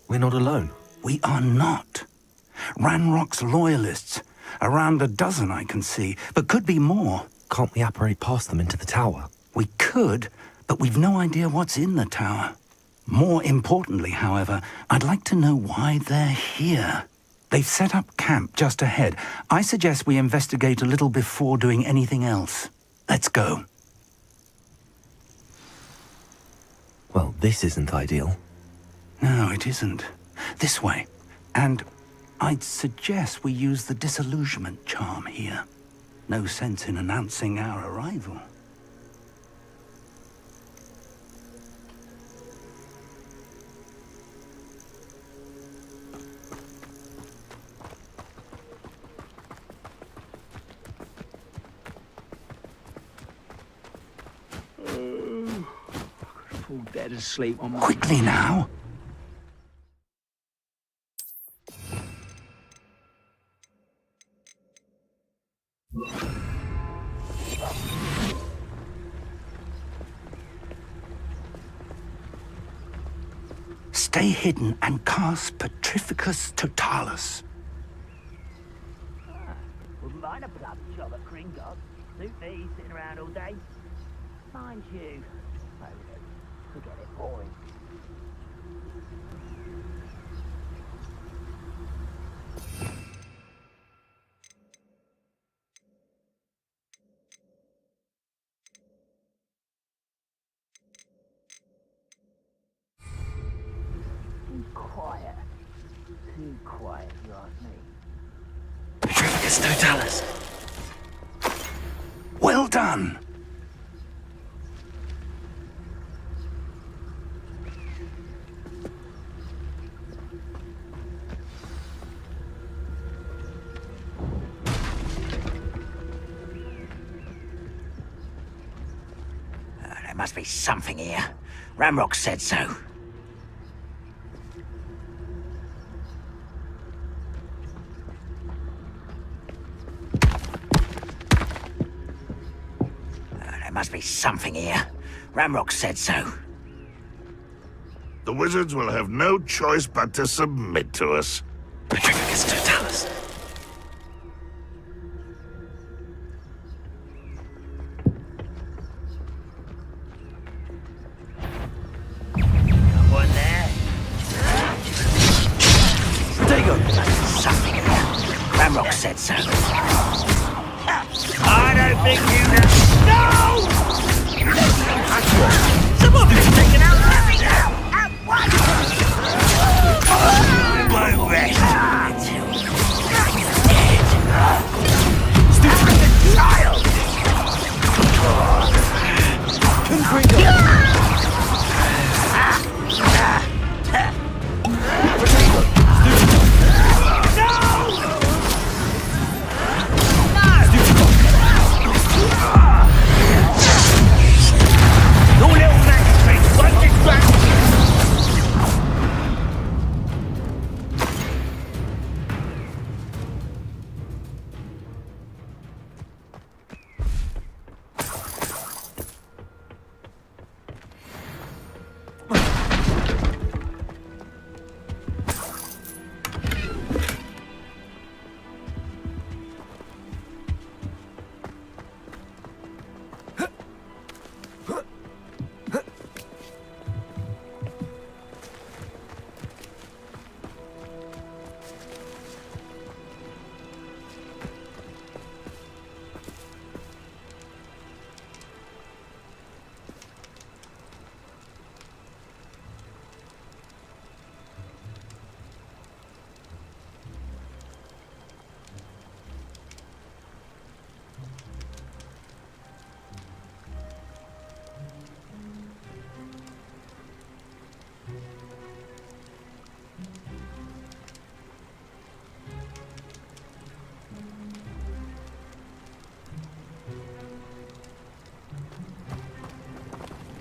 We're not alone. We are not. Ranrock's loyalists. Around a dozen I can see, but could be more. Can't we apparate past them into the tower? We could, but we've no idea what's in the tower. More importantly, however, I'd like to know why they're here. They've set up camp just ahead. I suggest we investigate a little before doing anything else. Let's go. Well, this isn't ideal. No, it isn't. This way. And I'd suggest we use the disillusionment charm here. No sense in announcing our arrival. Fall dead asleep on my... Quickly now! Stay hidden and cast Petrificus Totalis. Wouldn't mind a blood job at Gringotts. Suit me, sitting around all day. Mind you, forget it, boring. Too quiet, you ask me. Petrificus Totalis. Well done! There must be something here. Ranrock said so. There must be something here. Ranrock said so. The wizards will have no choice but to submit to us. Petrificus Totalis. One there. Something here. Ranrock said so. I don't think you know. No! Someone's taken out everything now! At once! My rest until he's dead. Stupid child! No!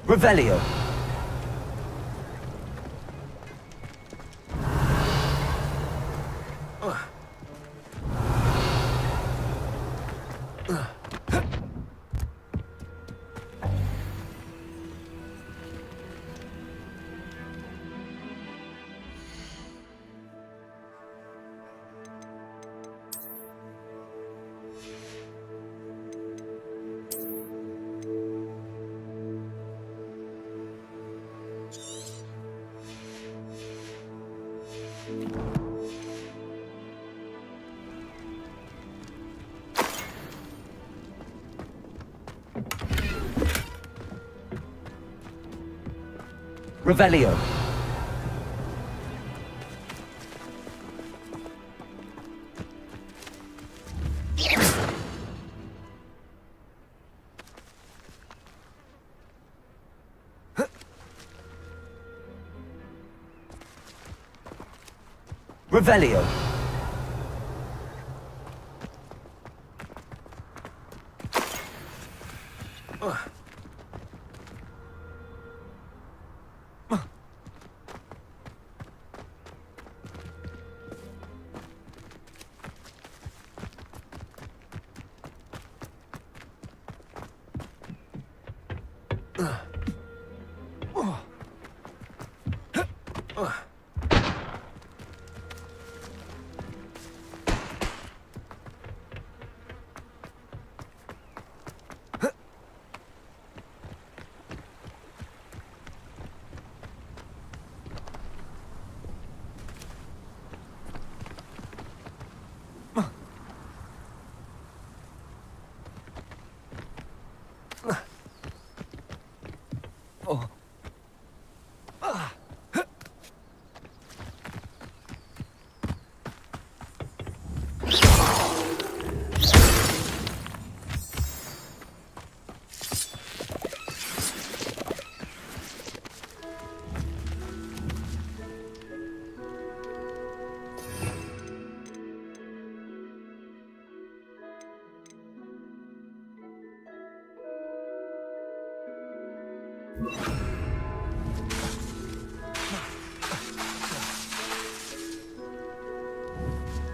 Revelio. Revelio. Revelio.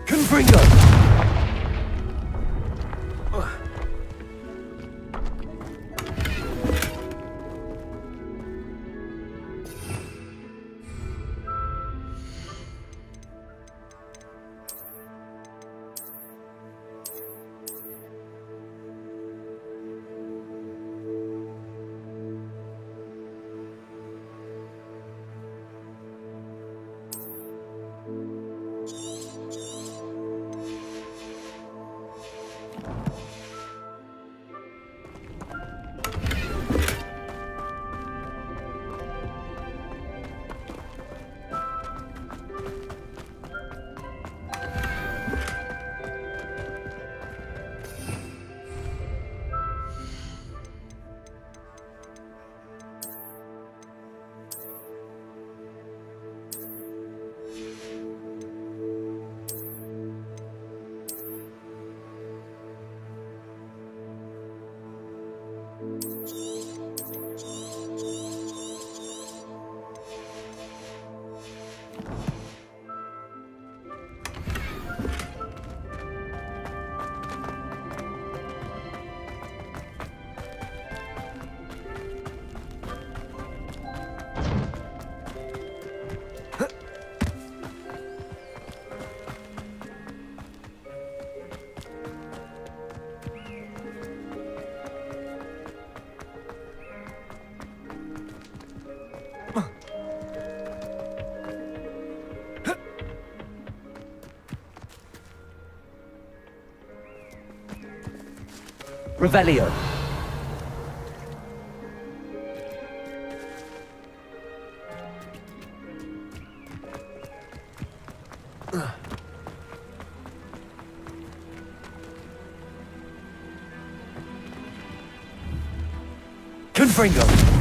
Confringo! Revelio. Confringo.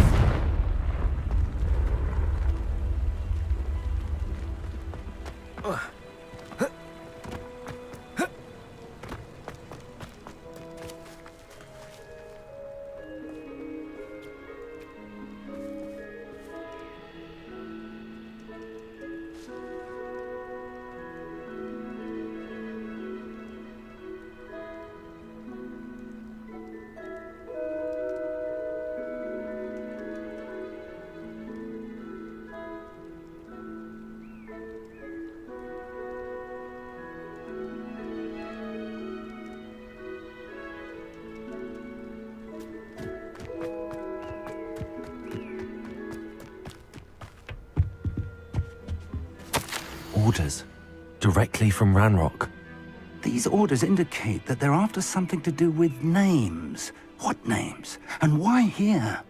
Orders. Directly from Ranrock. These orders indicate that they're after something to do with names. What names? And why here?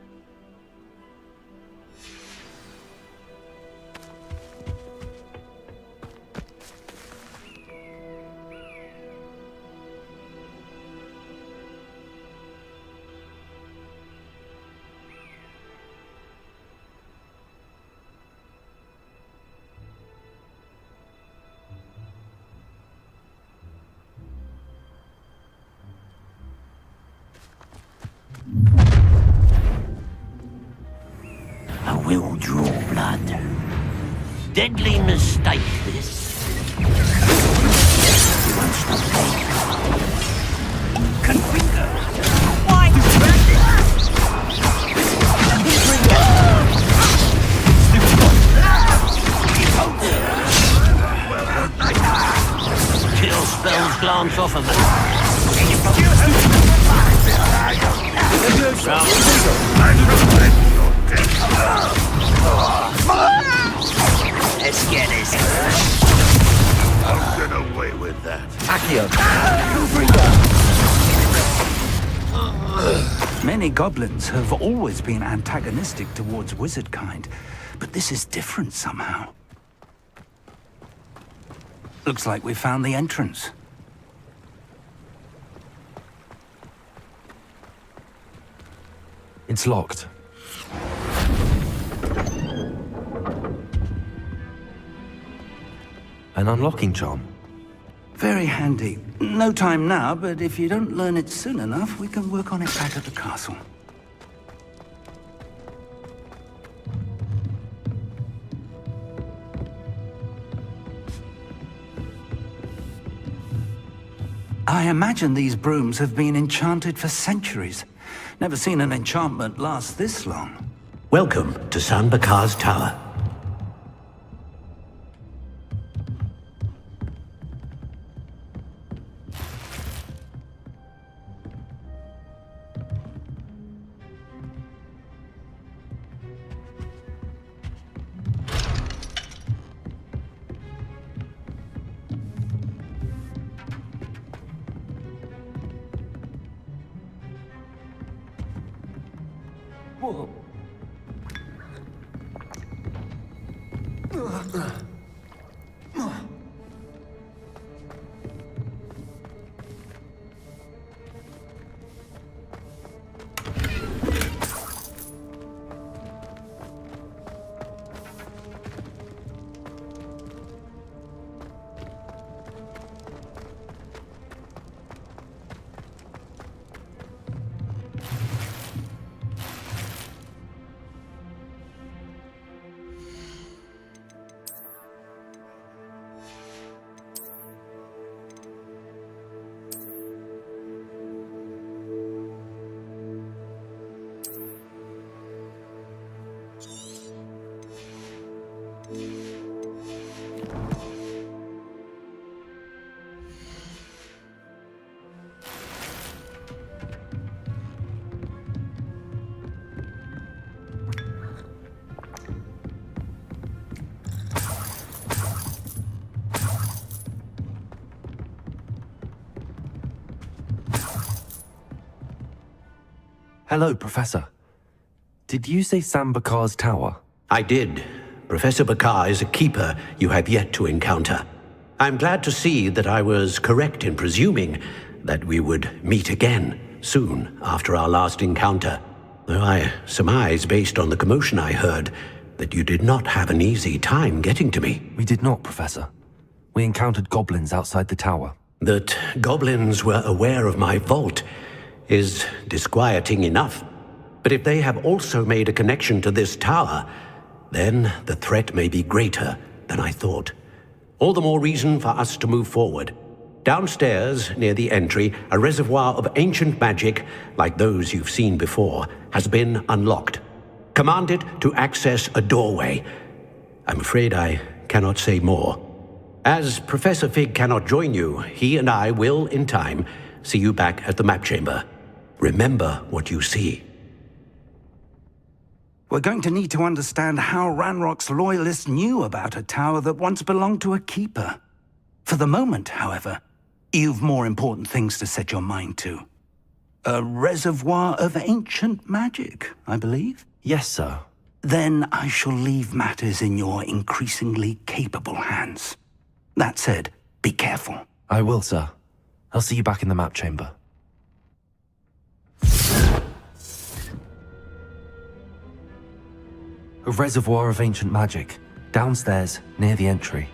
I will draw blood. Deadly mistake, this. He wants to play. Configure. Why? Kill spells glance off of it. Let's get this. I'll get away with that. Many goblins have always been antagonistic towards wizard kind, but this is different somehow. Looks like we found the entrance. It's locked. An unlocking charm. Very handy. No time now, but if you don't learn it soon enough, we can work on it back at the castle. I imagine these brooms have been enchanted for centuries. Never seen an enchantment last this long. Welcome to San Bakar's Tower. Whoa. Hello, Professor. Did you say San Bakar's tower? I did. Professor Bakar is a keeper you have yet to encounter. I'm glad to see that I was correct in presuming that we would meet again soon after our last encounter. Though I surmise, based on the commotion I heard, that you did not have an easy time getting to me. We did not, Professor. We encountered goblins outside the tower. That goblins were aware of my vault is disquieting enough. But if they have also made a connection to this tower, then the threat may be greater than I thought. All the more reason for us to move forward. Downstairs, near the entry, a reservoir of ancient magic, like those you've seen before, has been unlocked. Command it to access a doorway. I'm afraid I cannot say more. As Professor Fig cannot join you, he and I will, in time, see you back at the map chamber. Remember what you see. We're going to need to understand how Ranrock's loyalists knew about a tower that once belonged to a keeper. For the moment, however, you've more important things to set your mind to. A reservoir of ancient magic, I believe? Yes, sir. Then I shall leave matters in your increasingly capable hands. That said, be careful. I will, sir. I'll see you back in the map chamber. A reservoir of ancient magic, downstairs, near the entry.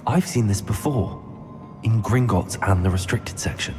I've seen this before, in Gringotts and the restricted section.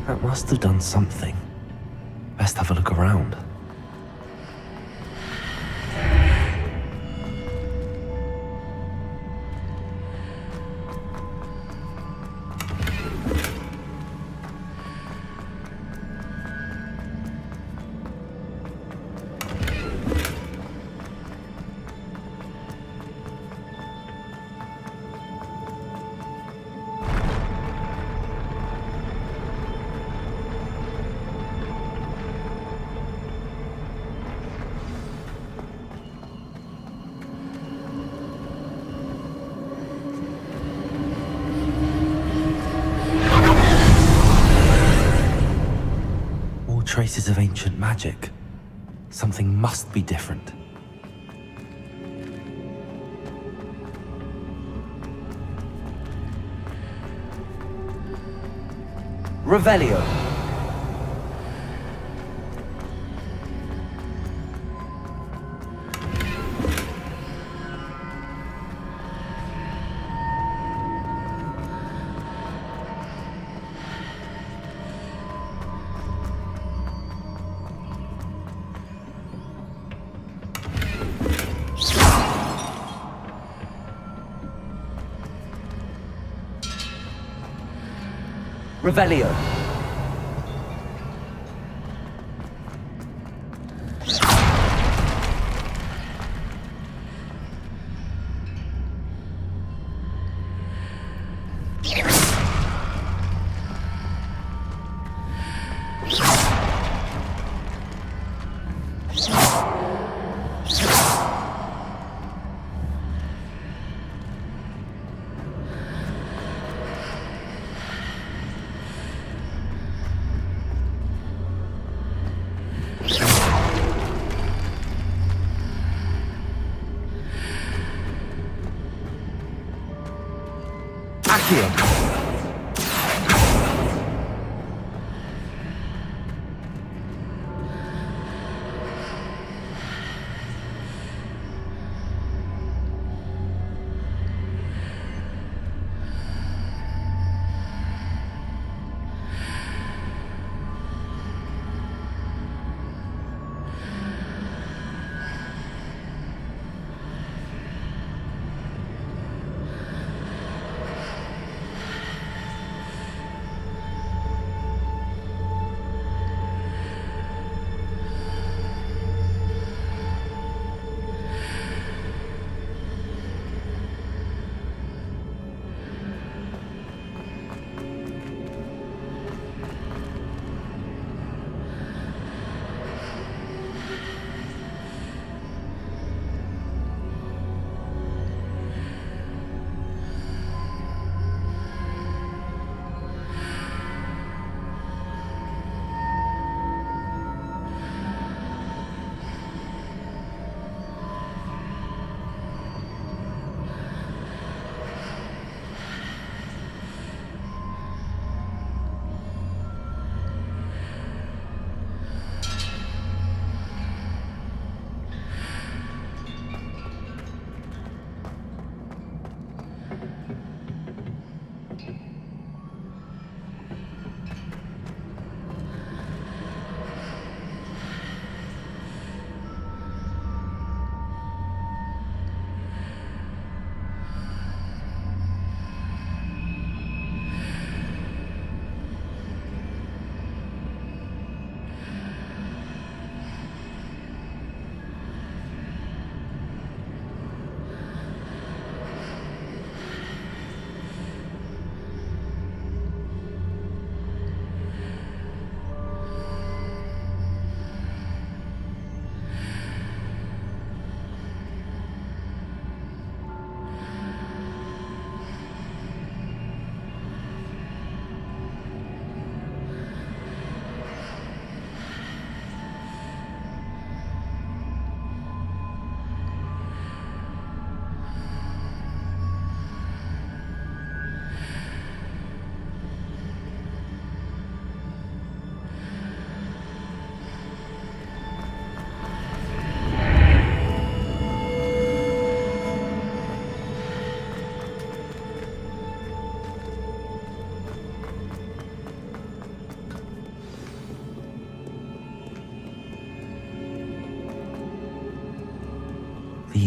That must have done something. Best have a look around. traces of ancient magic. Something must be different. Revelio. Revelio.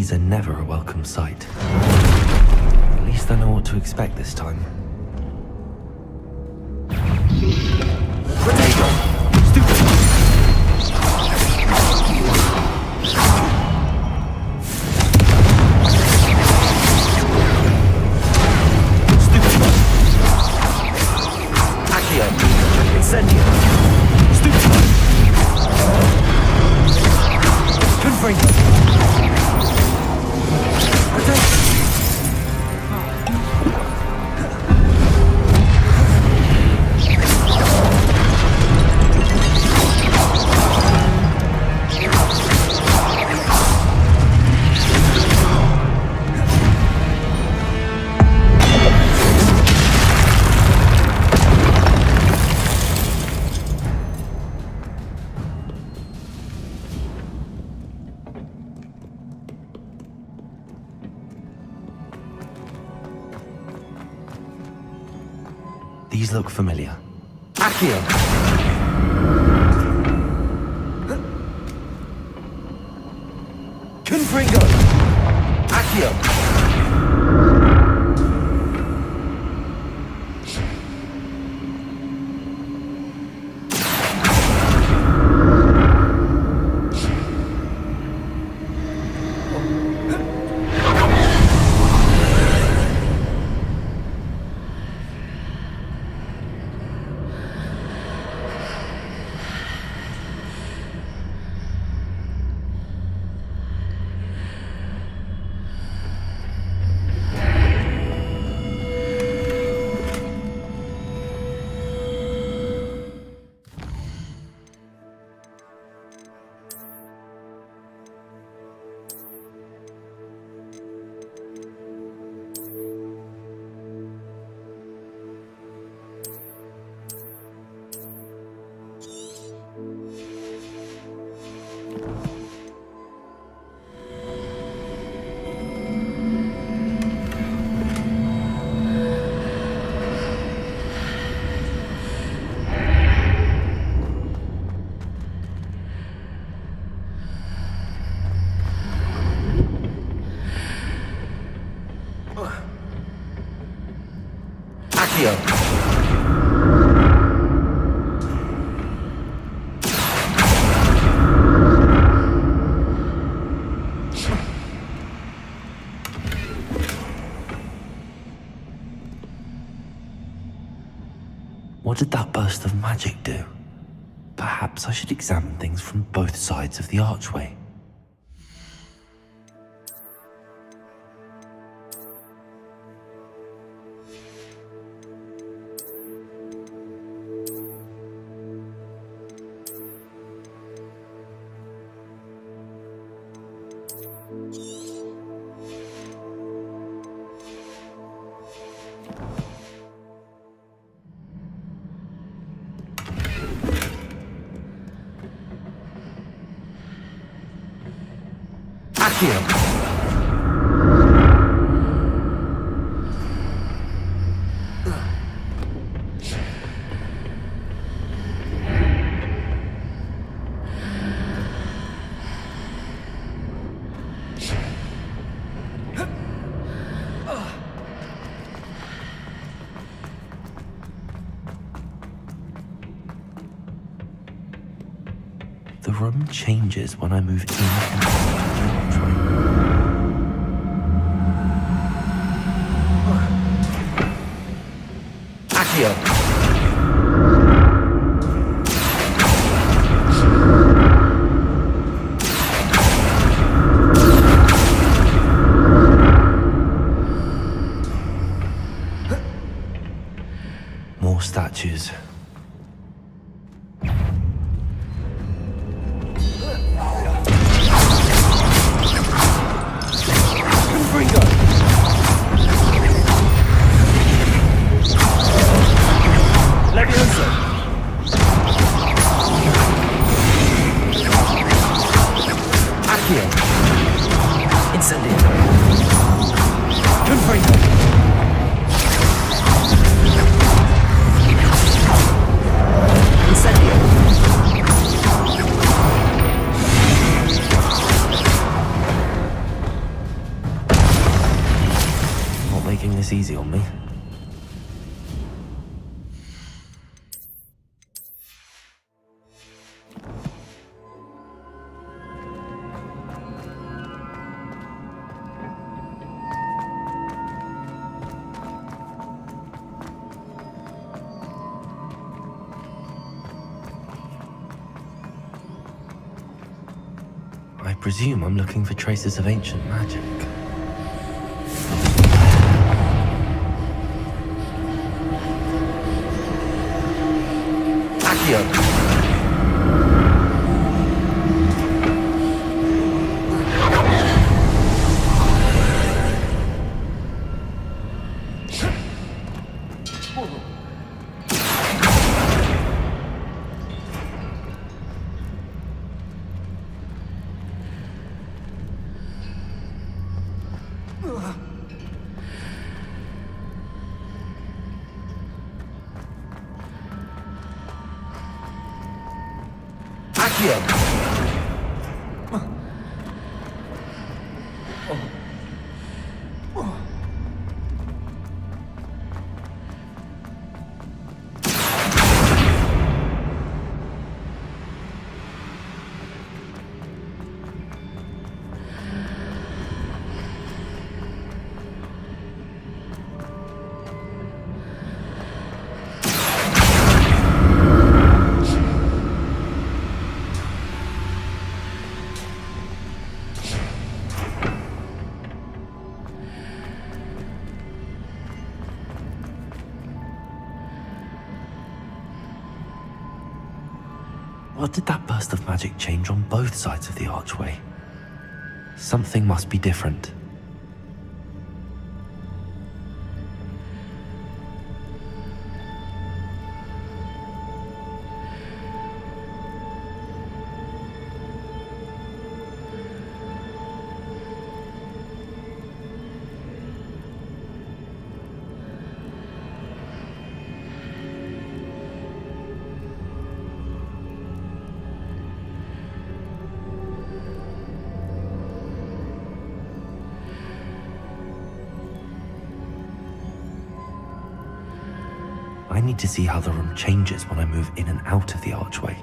These are never a welcome sight. At least I know what to expect this time. These look familiar. Accio! Confringo! Accio! What did that burst of magic do? Perhaps I should examine things from both sides of the archway. The room changes when I move in and out of the archway. Accio! More statues. Making this easy on me. I presume I'm looking for traces of ancient magic. What did that burst of magic change on both sides of the archway? Something must be different. I need to see how the room changes when I move in and out of the archway.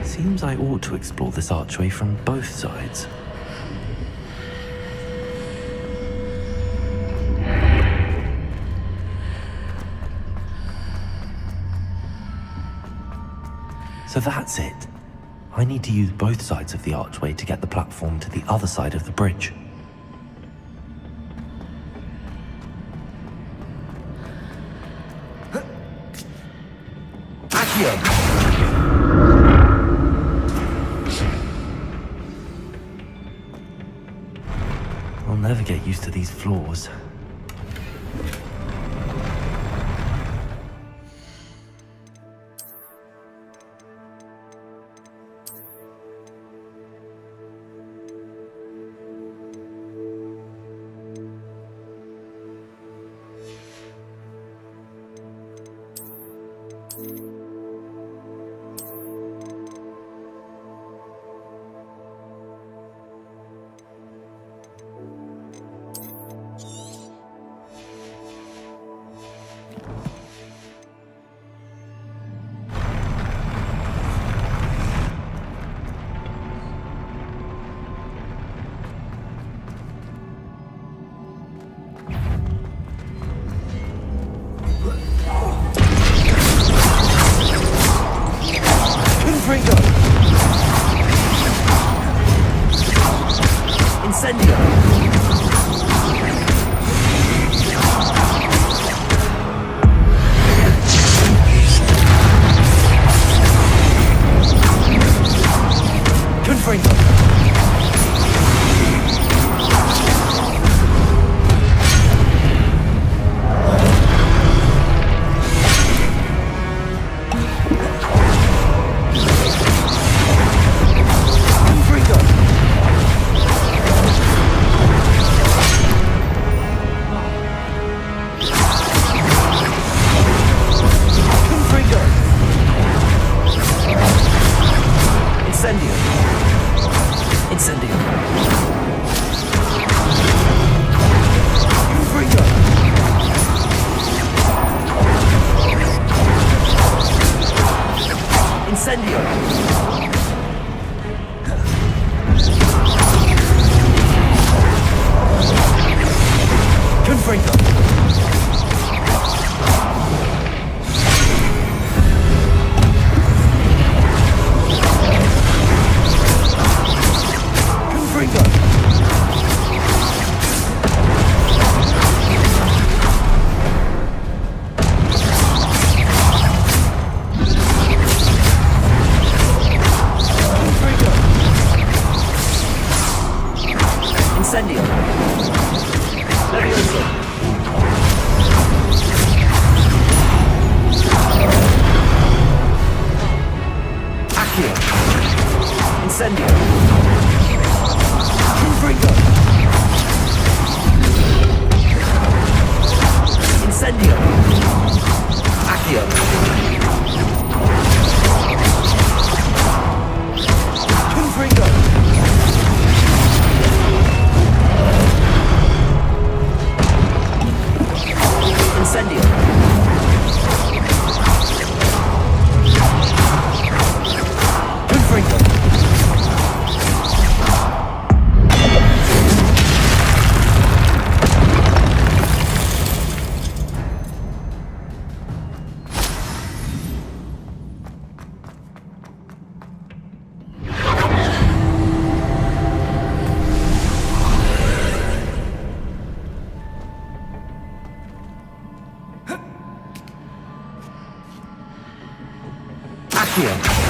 Seems I ought to explore this archway from both sides. So that's it. I need to use both sides of the archway to get the platform to the other side of the bridge. I'll never get used to these floors. Incendio. Levioso. Incendio! Confringo! Incendio! Accio! Confringo! Incendio! Confringo! Accio!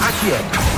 Accio!